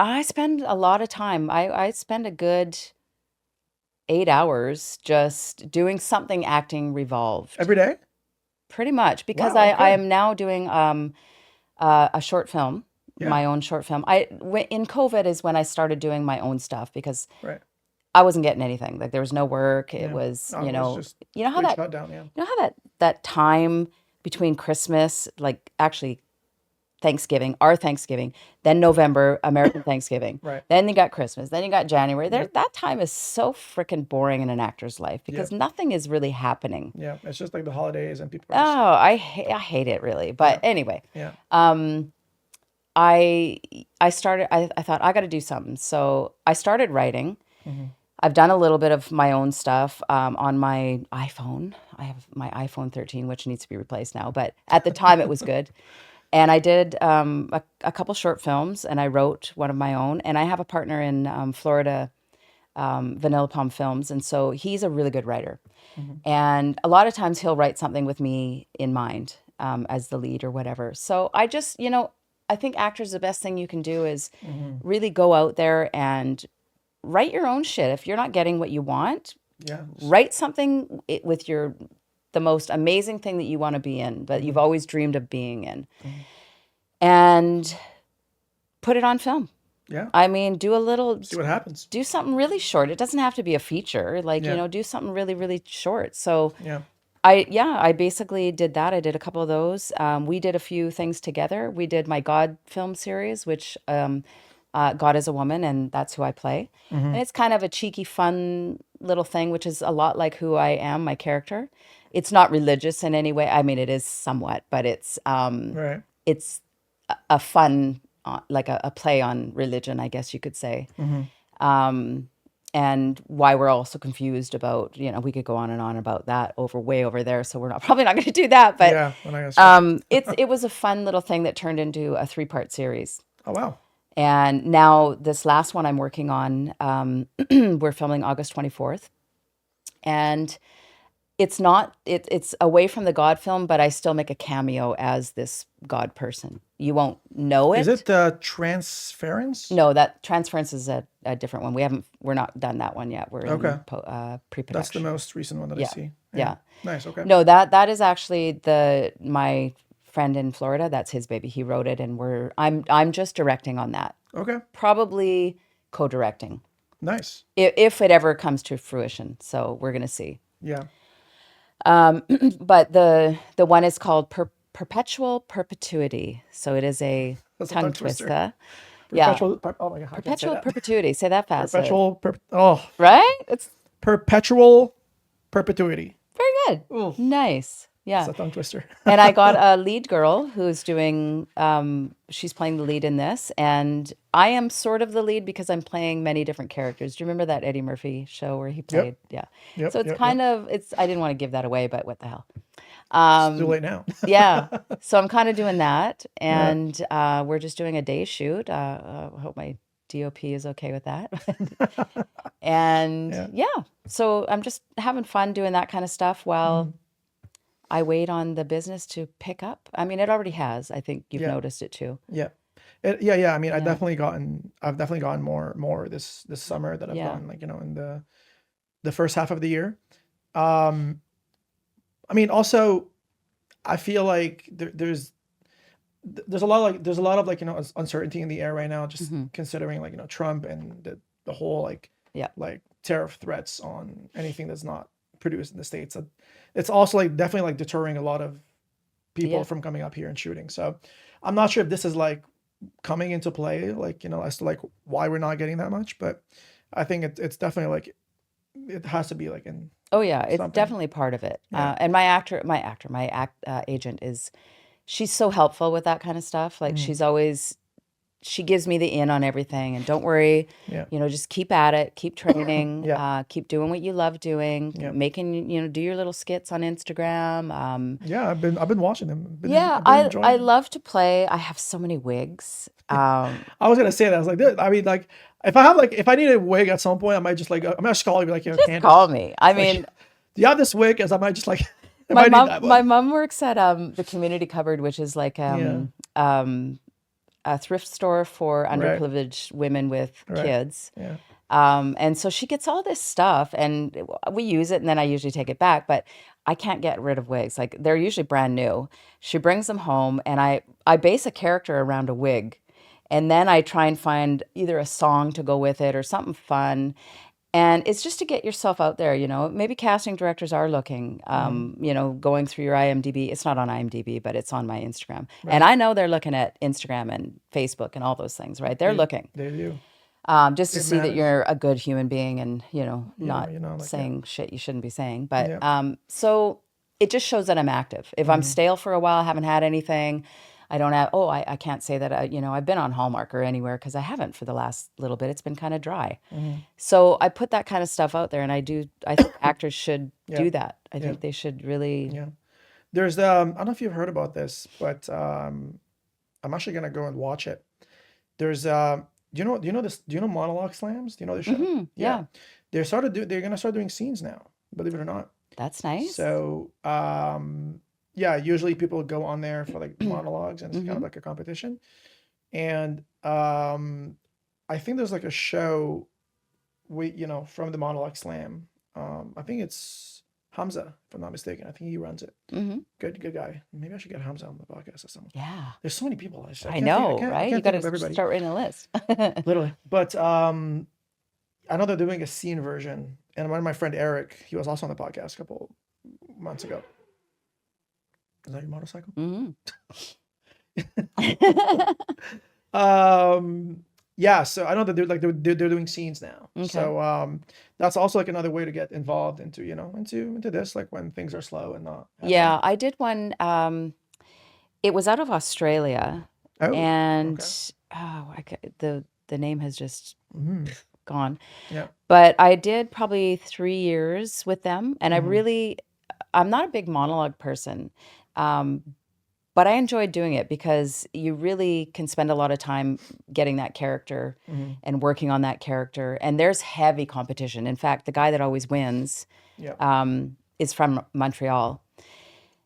I spend a lot of time. I spend a good 8 hours just doing something acting revolved, every day. pretty much, because Wow, I okay. am now doing a short film, Yeah. my own short film. In COVID is when I started doing my own stuff, because Right. I wasn't getting anything. Like there was no work. It Yeah. was, No, it was just how complete that, shutdown. Yeah. that time between Christmas, like actually our Thanksgiving, then November, American Thanksgiving. Right. Then you got Christmas, then you got January. Yep. That time is so freaking boring in an actor's life because nothing is really happening. Yeah. It's just like the holidays and people Oh, are just, I hate it really. But anyway, yeah. I started, I thought I got to do something. So I started writing. Mm-hmm. I've done a little bit of my own stuff on my iPhone. I have my iPhone 13, which needs to be replaced now, but at the time it was good. And I did a couple short films, and I wrote one of my own. And I have a partner in Florida, Vanilla Palm Films, and so he's a really good writer. And a lot of times he'll write something with me in mind as the lead or whatever. So I just, I think actors, the best thing you can do is really go out there and write your own shit. If you're not getting what you want, Yeah. write something with the most amazing thing that you want to be in, that you've always dreamed of being in, and put it on film. Yeah. I mean, See what happens. do something really short. It doesn't have to be a feature, like, Yeah. do something really, really short. So Yeah. I basically did that. I did a couple of those. We did a few things together. We did my God film series, which God is a Woman, and that's who I play. And it's kind of a cheeky, fun little thing, which is a lot like who I am, my character. It's not religious in any way. I mean, it is somewhat, but it's Right. it's a fun, like a play on religion, I guess you could say. And why we're all so confused about, we could go on and on about that way over there. So we're probably not going to do that. But Yeah. We're not gonna start. it was a fun little thing that turned into a 3-part series. Oh wow. And now this last one I'm working on, we're filming August 24th. And it's not, it's away from the God film, but I still make a cameo as this God person. You won't know Is it. it transference? No, that Transference is a different one. We're not done that one yet. We're in Okay. pre-production. That's the most recent one that I Yeah. see. Yeah. Nice. Okay. No, that is actually my friend in Florida. That's his baby. He wrote it, and I'm just directing on that. Okay. Probably co-directing Nice. if it ever comes to fruition. So we're gonna see. Yeah. But the one is called Perpetual Perpetuity. So it is a That's a tongue tongue twister. twister. Yeah. Oh my God. I can't say Perpetual that. Perpetuity. Say that fast. Oh, Right? It's perpetual perpetuity. very good. Nice. Yeah. It's a tongue twister. And I got a lead girl who's doing, she's playing the lead in this. And I am sort of the lead because I'm playing many different characters. Do you remember that Eddie Murphy show where he played? Yeah. Yep, So it's yep, kind of, I didn't want to give that away, but what the hell. It's too late now. Yeah. So I'm kind of doing that. And we're just doing a day shoot. I hope my DOP is okay with that. And yeah. So I'm just having fun doing that kind of stuff while I wait on the business to pick up. I mean, it already has. I think you've noticed it too. Yeah. Yeah. I mean, I've definitely gotten more this summer that I've gotten, like, in the first half of the year. I mean, also, I feel like there's a lot of like, uncertainty in the air right now, just considering, like, Trump and the whole like tariff threats on anything that's not produced in the States. It's also like definitely like deterring a lot of people from coming up here and shooting. So I'm not sure if this is like coming into play, like, as to like why we're not getting that much, but I think it's definitely like, it has to be like in. Oh yeah, it's something. definitely part of it. And my agent she's so helpful with that kind of stuff. Like she gives me the in on everything, and don't worry, just keep at it, keep training, keep doing what you love doing, making, do your little skits on Instagram. Yeah, I've been watching them. I love to play. I have so many wigs. I was gonna say that. I was like, dude, I mean, like, if I need a wig at some point, I might just like, I'm gonna just call you, like, Candace, call me. I mean, do you have this wig? As I might just like, my mom works at the Community Cupboard, which is like a thrift store for underprivileged women with kids. Yeah. And so she gets all this stuff, and we use it, and then I usually take it back, but I can't get rid of wigs. Like, they're usually brand new. She brings them home, and I base a character around a wig, and then I try and find either a song to go with it or something fun. And it's just to get yourself out there, Maybe casting directors are looking, going through your IMDb. It's not on IMDb, but it's on my Instagram. Right. And I know they're looking at Instagram and Facebook and all those things, right? They're looking. They do. Just to see that you're a good human being and, not like saying shit you shouldn't be saying. But so it just shows that I'm active. If I'm stale for a while, haven't had anything, I don't have, I can't say that, I've been on Hallmark or anywhere, because I haven't for the last little bit. It's been kind of dry. So I put that kind of stuff out there, and I think actors should do that. I think they should really. Yeah. There's, I don't know if you've heard about this, but I'm actually going to go and watch it. There's, do you know Monologue Slams? Do you know the show? Mm-hmm. Yeah. They're going to start doing scenes now, believe it or not. That's nice. So, usually people go on there for like monologues, and it's kind of like a competition. And I think there's like a show from the Monologue Slam. I think it's Hamza, if I'm not mistaken. I think he runs it. Good guy. Maybe I should get Hamza on the podcast or something. Yeah. There's so many people. I know, right? You got to start writing a list. Literally. But I know they're doing a scene version. And one of my friend Eric, he was also on the podcast a couple months ago. Is that your motorcycle? So I know that they're doing scenes now. Okay. So that's also like another way to get involved into into this, like when things are slow and not happening. Yeah, I did one. It was out of Australia, and the name has just gone. Yeah. But I did probably 3 years with them, and I'm not a big monologue person. But But I enjoyed doing it because you really can spend a lot of time getting that character and working on that character. And there's heavy competition. In fact, the guy that always wins Yeah. is from Montreal,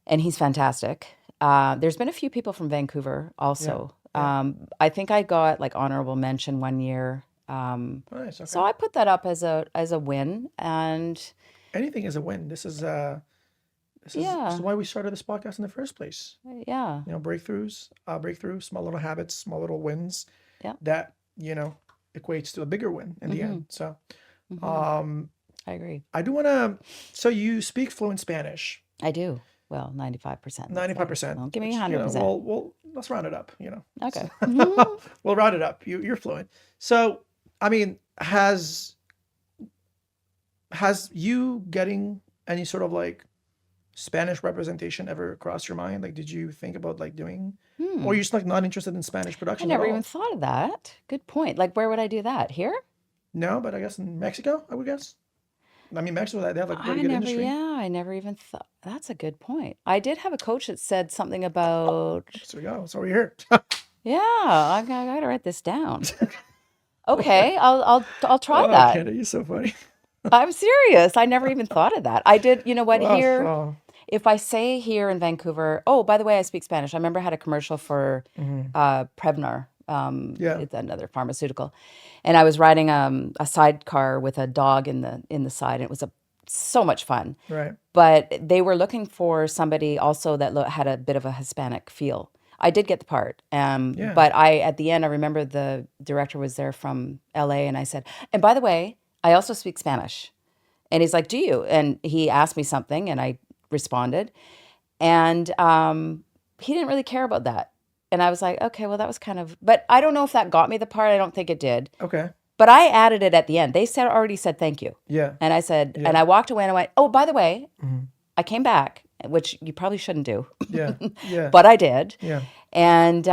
and he's fantastic. There's been a few people from Vancouver also. I think I got like honorable mention one year. Nice. Okay. So I put that up as a win, and Anything is a win. This is yeah, why we started this podcast in the first place. yeah, You know, breakthroughs, small little habits, small little wins yeah. that, equates to a bigger win in the end. So, um, I agree. I do want to, so you speak fluent Spanish, I do. Well, 95%. 95%. Well, give me which, 100%. Well, let's round it up, Okay. We'll round it up. You're fluent. So, I mean, has you getting any sort of like Spanish representation ever crossed your mind? Like, did you think about like doing, or you're just like not interested in Spanish I production never at all? even thought of that. Good point. Like, where would I do that? Here? No, but I guess in Mexico, I would guess. I mean, Mexico, they have like a pretty good industry. I never even thought. That's a good point. I did have a coach that said something about, So we go. That's why we're here. yeah, I gotta write this down. Okay, I'll try Oh, that. Canada, you're so funny. I'm serious. I never even thought of that. I did, you know what, Well, here, oh, if I say here in Vancouver, oh, by the way, I speak Spanish. I remember I had a commercial for Prevnar. Yeah. It's another pharmaceutical. And I was riding a sidecar with a dog in the side, and it was so much fun. right. But they were looking for somebody also that had a bit of a Hispanic feel. I did get the part. Yeah. But at the end, I remember the director was there from LA, and I said, and by the way, I also speak Spanish. And he's like, do you? And he asked me something, and I responded. And he didn't really care about that. And I was like, okay, well, that was kind of, but I don't know if that got me the part. I don't think it did. Okay. But I added it at the end. They already said thank you. Yeah. And I said, Yeah. and I walked away and I went, oh, by the way, I came back, which you probably shouldn't do, Yeah. Yeah. but I did. yeah. And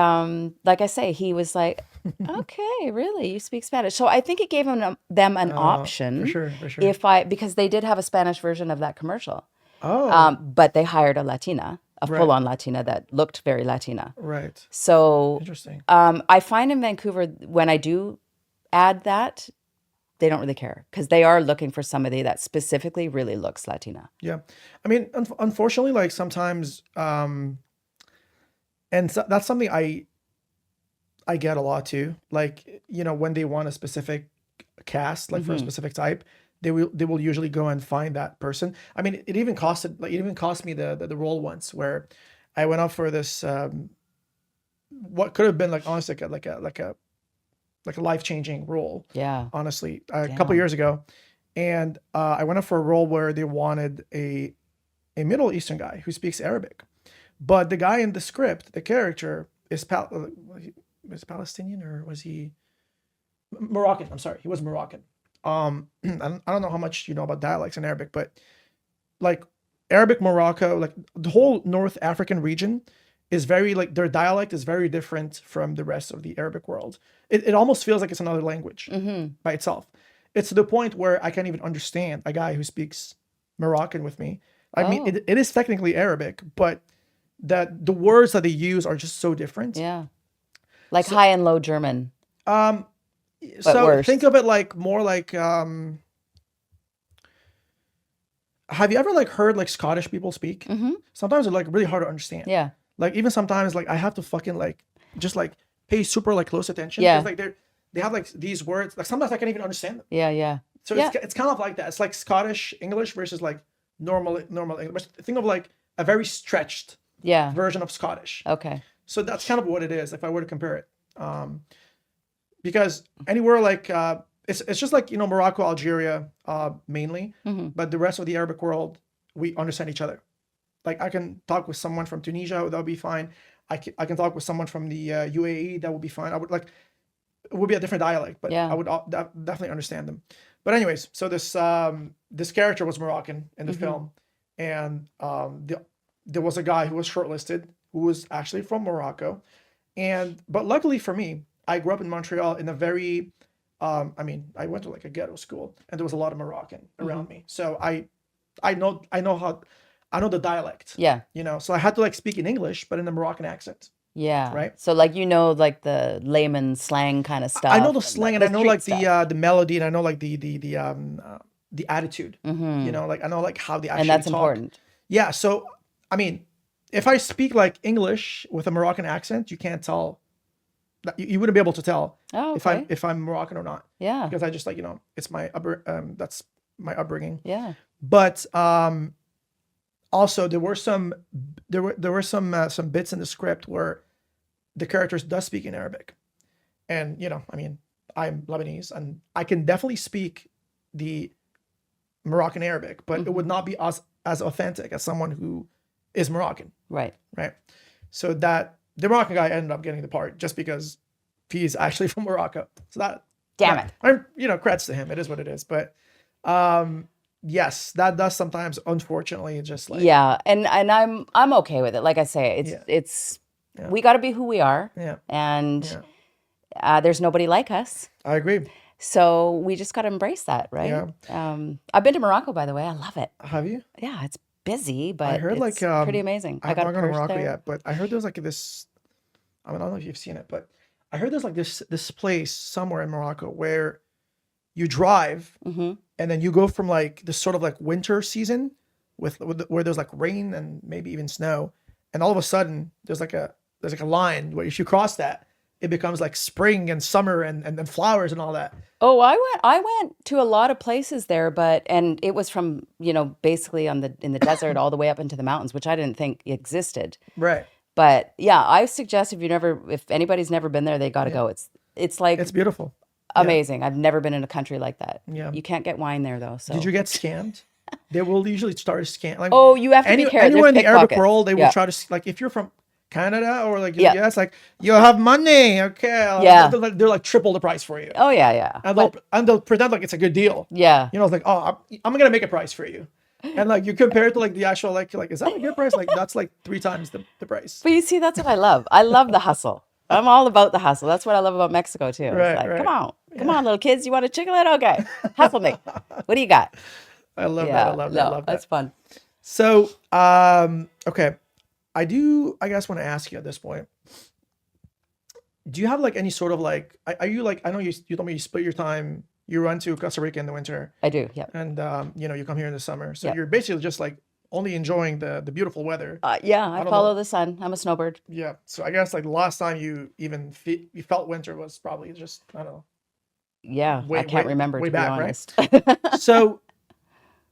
like I say, he was like, okay, really, you speak Spanish. So I think it gave them an option. For sure. Because they did have a Spanish version of that commercial. Oh, But they hired a Latina, a Right. full-on Latina that looked very Latina. right. So Interesting. I find in Vancouver, when I do add that, they don't really care because they are looking for somebody that specifically really looks Latina. Yeah. I mean, unfortunately, like sometimes, and so that's something I get a lot too. Like, when they want a specific cast, like for a specific type, they will usually go and find that person. I mean, it even cost me the role once where I went up for this, what could have been like honestly like a life-changing role. Yeah. Honestly, a couple years ago, and I went up for a role where they wanted a Middle Eastern guy who speaks Arabic, but the guy in the script, the character, is was Palestinian or was he Moroccan? I'm sorry, he was Moroccan. I don't know how much you know about dialects in Arabic, but like Arabic Morocco, like the whole North African region is very like their dialect is very different from the rest of the Arabic world. It almost feels like it's another language by itself. It's to the point where I can't even understand a guy who speaks Moroccan with me. I mean, it is technically Arabic, but the words that they use are just so different. Yeah. Like high and low German. So worse. think of it like more like have you ever like heard like Scottish people speak? Sometimes they're like really hard to understand. Yeah. Like even sometimes like I have to fucking like just like pay super like close attention. Yeah. 'Cause, like they have like these words. Like sometimes I can't even understand them. Yeah. Yeah. So Yeah. it's kind of like that. It's like Scottish English versus like normal English. Think of like a very stretched Yeah. version of Scottish. Okay. So that's kind of what it is if I were to compare it. Because anywhere like it's just like Morocco, Algeria mainly, but the rest of the Arabic world we understand each other. Like I can talk with someone from Tunisia, that would be fine. I can talk with someone from the UAE, that would be fine. I would like it would be a different dialect, but Yeah. I would definitely understand them. But anyways, so this character was Moroccan in the film, and there was a guy who was shortlisted who was actually from Morocco, but luckily for me, I grew up in Montreal in a very I mean, I went to like a ghetto school, and there was a lot of Moroccan around me, so I know how I know the dialect. Yeah. You know, so I had to like speak in English, but in a Moroccan accent. Yeah. Right. So like like the layman slang kind of stuff. I know the and slang, and I know street like stuff. the melody, and I know like the attitude. You know, like I know like how they actually And that's talk. important. Yeah. So I mean, if I speak like English with a Moroccan accent, you can't tell. You wouldn't be able to tell Oh, if okay. I'm Moroccan or not, Yeah. because I just like, you know, it's my that's my upbringing. Yeah. But also there were some bits in the script where the characters does speak in Arabic, and you know, I mean, I'm Lebanese and I can definitely speak the Moroccan Arabic, but it would not be as authentic as someone who is Moroccan, Right. right? So that the Moroccan guy ended up getting the part just because he's actually from Morocco. So Damn it. I'm, you know, credits to him. It is what it is. But yes, that does sometimes, unfortunately, just like Yeah. And I'm okay with it. Like I say, Yeah. it's Yeah. we got to be who we are. Yeah. And Yeah. there's nobody like us. I agree. So we just got to embrace that, right? I've been to Morocco, by the way. I love it. Have you? Yeah, it's busy, but I heard it's like pretty amazing. I I got haven't a gone to purse Morocco there. yet, but I heard there's like this. I mean, I don't know if you've seen it, but I heard there's like this place somewhere in Morocco where you drive Mm-hmm. and then you go from like this sort of like winter season where there's like rain and maybe even snow, and all of a sudden there's like a line where if you cross that, it becomes like spring and summer and then flowers and all that. Oh, I went to a lot of places there, and it was from, basically in the desert all the way up into the mountains, which I didn't think existed. Right. But yeah, I suggest if anybody's never been there, they got to go. It's like It's beautiful. amazing. I've never been in a country like that. Yeah. You can't get wine there though. So Did you get scammed? They will usually start to scam. Like, Oh, you have to be careful. anywhere in There's the Arabic pickpockets. world, they will Yeah. try to like if you're from Canada or like Yeah. US, like you have money, okay? Yeah. They're like triple the price for you, Oh yeah, yeah. and they'll pretend like it's a good deal. Yeah. You know, it's like, oh, I'm gonna make a price for you, and like you compare it to like the actual like is that a good price? Like that's like 3 times the price. But you see, that's what I love. I love the hustle. I'm all about the hustle. That's what I love about Mexico too. Right, It's like, right. come on, little kids. You want a chicken? Okay, hustle me. What do you got? I love that. I love that. I love that. That's fun. So, okay, I guess want to ask you at this point. Do you have like any sort of like, are you like, I know you told me you split your time, you run to Costa Rica in the winter I do. Yeah. and, you come here in the summer. So Yeah. you're basically just like only enjoying the beautiful weather. Yeah. I don't follow know. the sun. I'm a snowbird. Yeah. So I guess like the last time you even you felt winter was probably just, I don't know. Yeah. I can't remember, way to be back, honest. right? So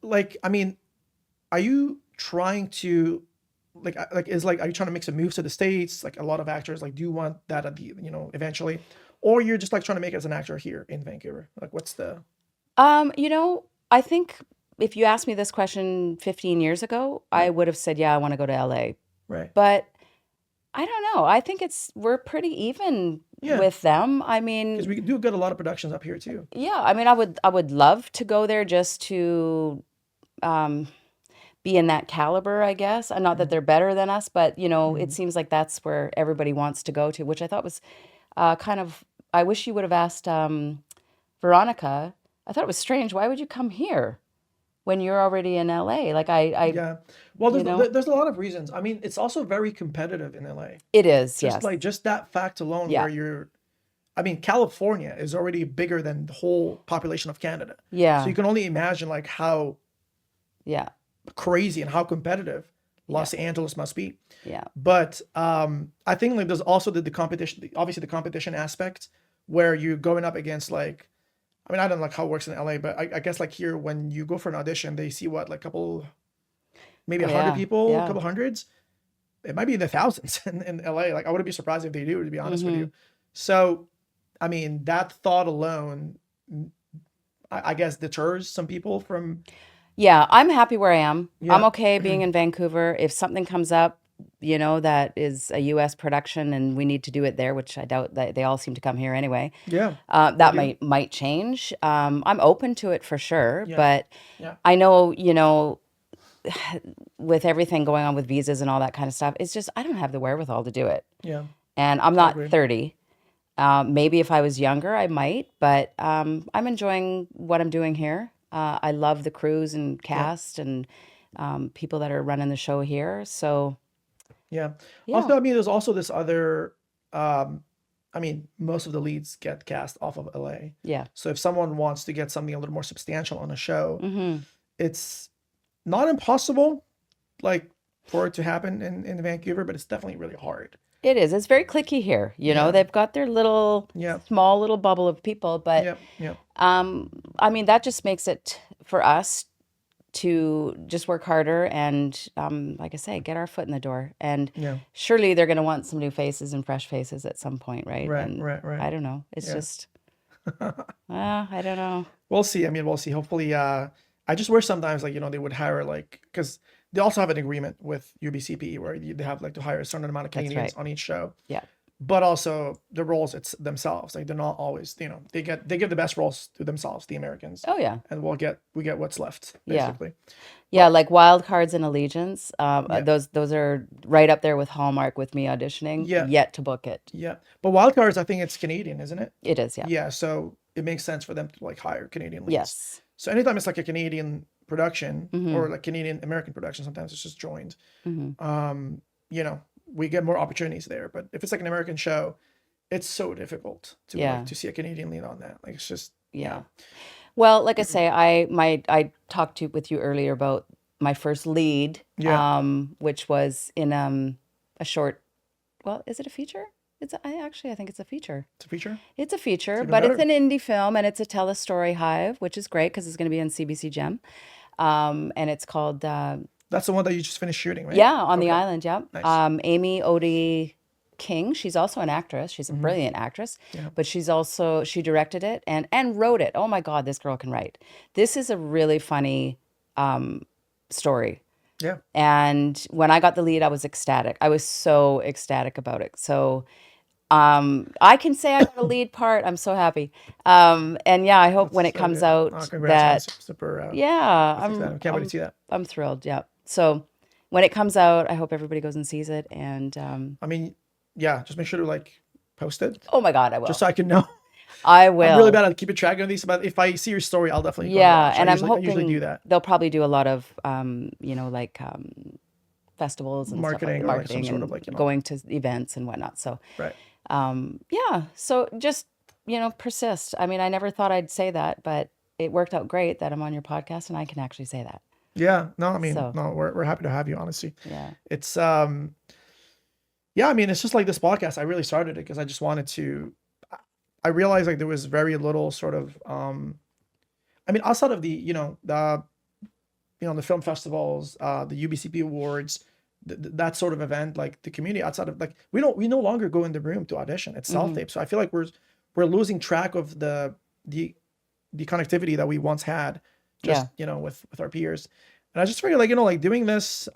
like, I mean, are you trying to are you trying to make some moves to the States? Like a lot of actors, like, do you want that at the, eventually, or you're just like trying to make it as an actor here in Vancouver? Like, what's the, I think if you asked me this question 15 years ago, I would have said, yeah, I want to go to LA. right? But I don't know. I think we're pretty even Yeah. with them. I mean, Because we do get a lot of productions up here too. yeah, I mean, I would love to go there just to be in that caliber, I guess. And not that they're better than us, but it seems like that's where everybody wants to go to, which I thought was kind of. I wish you would have asked Veronica. I thought it was strange. Why would you come here when you're already in LA? Like Yeah. Well, you know? there's a lot of reasons. I mean, it's also very competitive in LA. It is, Just yes. like just that fact alone, Yeah. where I mean, California is already bigger than the whole population of Canada. Yeah. So you can only imagine like how Yeah. crazy and how competitive Los Angeles must be. Yeah. But I think like there's also the competition, obviously the competition aspect where you're going up against like, I mean, I don't know like how it works in LA, but I guess like here when you go for an audition, they see what, like maybe 100 yeah, people, yeah. a couple hundreds. It might be in the thousands in LA. Like I wouldn't be surprised if they do, to be honest with you. So, I mean, that thought alone, I guess deters some people from. Yeah, I'm happy where I am. Yeah. I'm okay being in Vancouver. If something comes up, that is a US production and we need to do it there, which I doubt that they all seem to come here anyway. Yeah. That might change. I'm open to it for sure, Yeah. but Yeah. I know, with everything going on with visas and all that kind of stuff, it's just I don't have the wherewithal to do it. Yeah. And I'm not agree. 30. Maybe if I was younger, I might, but I'm enjoying what I'm doing here. I love the crews and cast, and people that are running the show here. So Yeah. yeah, Also, I mean, there's also this other. I mean, most of the leads get cast off of LA. yeah. So if someone wants to get something a little more substantial on a show, Mm-hmm. it's not impossible, like for it to happen in Vancouver, but it's definitely really hard. It is. It's very cliquey here. You know, Yeah. they've got their little Yeah. small little bubble of people, but Yep. Yep. I mean, that just makes it for us to just work harder and, like I say, get our foot in the door. And Yeah. surely they're going to want some new faces and fresh faces at some point, right? Right. And Right. Right. I don't know. It's Yeah. just, I don't know. We'll see. I mean, we'll see. Hopefully, I just wish sometimes, like, they would hire, like, because they also have an agreement with UBCP where they have, like, to hire a certain amount of That's Canadians right. on each show. Yeah. But also the roles it's themselves. Like, they're not always, they give the best roles to themselves, the Americans, Oh, yeah. and we get what's left, Yeah. basically. Yeah, like Wild Cards and Allegiance. Yeah. Those are right up there with Hallmark with me auditioning. Yeah. Yet to book it. Yeah. But Wildcards, I think it's Canadian, isn't it? It is, yeah. Yeah. So it makes sense for them to, like, hire Canadian leads. Yes. So anytime it's like a Canadian production Mm-hmm. or like Canadian American production, sometimes it's just joined. Mm-hmm. We get more opportunities there. But if it's like an American show, it's so difficult to Yeah. like, to see a Canadian lead on that. Like, it's just Yeah. Well, like I say, I talked with you earlier about my first lead, Yeah. which was in a short. Well, is it a feature? I think it's a feature. It's a feature. It's a feature, even but it's better. an indie film and it's a Tell a Story Hive, which is great because it's going to be on CBC Gem, and it's called That's the one that you just finished shooting, right? yeah on the Okay. island. Yeah, Nice. Amy Odie King. She's also an actress. She's a brilliant actress, Mm-hmm. Yeah. but she directed it and wrote it. Oh my God, this girl can write. This is a really funny story. Yeah. And when I got the lead, I was ecstatic. I was so ecstatic about it. So I can say I got a lead part. I'm so happy. And yeah, I hope when it So comes good. out Oh, congrats. that I'm super. yeah, Excited. Can't wait to see that. I'm thrilled. Yeah. So when it comes out, I hope everybody goes and sees it. And I mean, yeah. Just make sure to, like, post it, oh my God, I will. just so I can know. I will. I'm really bad at keeping track of these, but if I see your story, I'll definitely go Yeah, watch. and I I'm usually hoping do that. they'll probably do a lot of like festivals and Marketing, stuff or, like like, some marketing sort and of, like, going to events and whatnot. So Right. yeah, so just persist. I mean, I never thought I'd say that, but it worked out great that I'm on your podcast and I can actually say that. Yeah. No, I mean, So- no, we're happy to have you, honestly. Yeah. It's yeah, I mean, it's just like this podcast. I really started it because I just wanted to. I realized, like, there was very little sort of I mean, outside of the the film festivals, the UBCP awards, that sort of event, like the community outside of, like, we no longer go in the room to audition. It's self-tape. So I feel like we're losing track of the connectivity that we once had, just with our peers. And I just figured, like, like, doing this,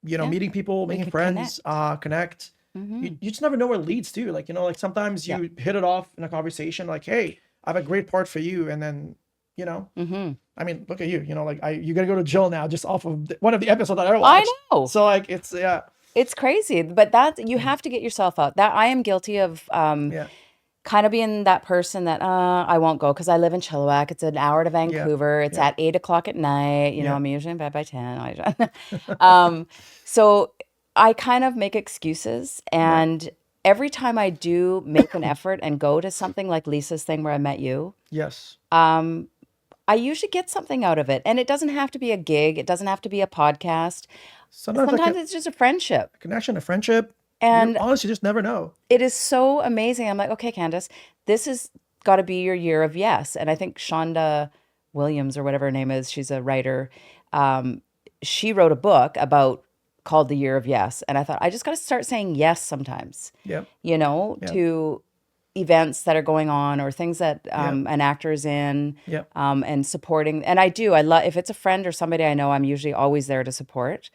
meeting people, We making could friends, connect. You just never know where it leads to. Like, like, sometimes you hit it off in a conversation, like, hey, I have a great part for you. And then, I mean, look at you, like, you got to go to jail now just off of one of the episodes that I watched. I know. So, like, it's, yeah. It's crazy, but that you have to get yourself out. That I am guilty of Yeah. kind of being that person that I won't go because I live in Chilliwack. It's an hour to Vancouver. It's at 8 o'clock at night. Yeah. I'm usually in bed by 10. So I kind of make excuses, and every time I do make an effort and go to something like Lisa's thing where I met you, Yes. I usually get something out of it. And it doesn't have to be a gig. It doesn't have to be a podcast. Sometimes Sometimes like it's just a friendship. a connection, a friendship. And you honestly just never know. it is so amazing. I'm like, okay, Candice, this has got to be your year of yes. And I think Shonda Williams or whatever her name is, she's a writer. She wrote a book called The Year of Yes. And I thought, I just got to start saying yes sometimes, Yeah. to events that are going on or things that an actor is in, Yeah. and supporting. And I love, if it's a friend or somebody I know, I'm usually always there to support,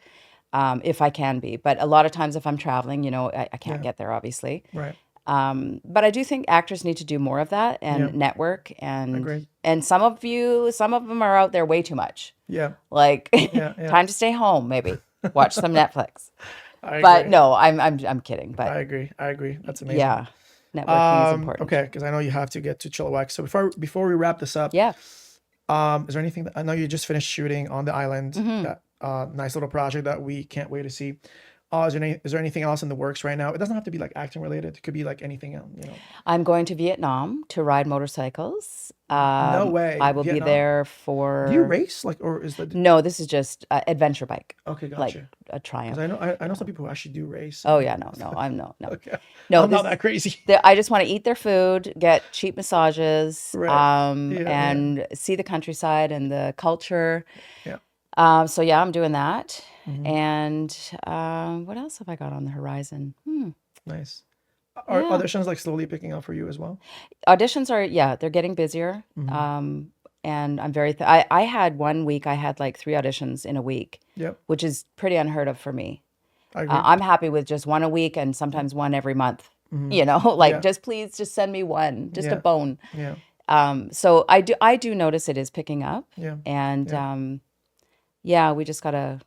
if I can be. But a lot of times if I'm traveling, I can't get there, obviously. Right. But I do think actors need to do more of that and network. Agreed. And some of them are out there way too much. Yeah. Like, Yeah. time to stay home, maybe watch some Netflix. I But agree. no, I'm kidding. But I agree. That's amazing. yeah, networking is important. Okay, because I know you have to get to Chilliwack. So before we wrap this up, Yeah. Is there anything that I know you just finished shooting on the island? That nice little project that we can't wait to see. Is there anything else in the works right now? It doesn't have to be like acting related. It could be like anything else. I'm going to Vietnam to ride motorcycles. No way. I will be Vietnam? there for. Do you race or is that No, this is just adventure bike, okay? like Gotcha. a Triumph. Because I know some people who actually do race. Oh yeah, no, I'm no. Okay. No, I'm not that crazy. I just want to eat their food, get cheap massages, Right. Yeah. and see the countryside and the culture. Yeah. So yeah, I'm doing that. And what else have I got on the horizon? Nice. Are Yeah. auditions like slowly picking up for you as well? Auditions are, yeah, they're getting busier. And I'm very, I had 1 week, I had like 3 auditions in a week, Yep. which is pretty unheard of for me. I agree. I'm happy with just 1 a week and sometimes 1 every month. Like Yeah. please just send me 1, just a Yeah. bone. Yeah. So I do notice it is picking up, Yeah. and yeah, we just gotta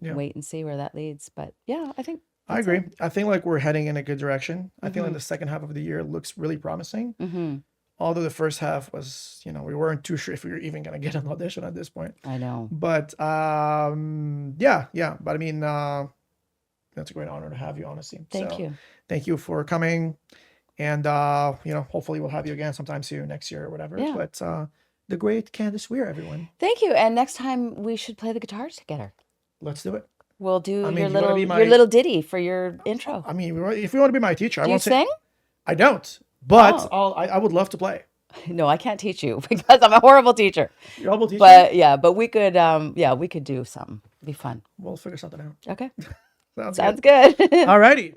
Yeah. wait and see where that leads. But yeah, I think I that's agree. I think like we're heading in a good direction. I think Mm-hmm. like the second half of the year looks really promising. hmm Although the first half was, we weren't too sure if we were even gonna get an audition at this point. I know. But yeah. But I mean, that's a great honor to have you, honestly. Thank So, you. Thank you for coming, and hopefully we'll have you again sometime soon, next year or whatever. Yeah. But the great Candyce Weir, everyone. Thank you. And next time we should play the guitars together. Let's do it. We'll do I mean, your do you wanna little be my- your little ditty for your intro. I mean, if you want to be my teacher, I Do you won't say sing? I don't, but Oh. I would love to play. No, I can't teach you because I'm a horrible teacher. You're a horrible teacher. But yeah, but we could we could do some. Be fun. We'll figure something out. Okay. Sounds Sounds good. good. Alrighty.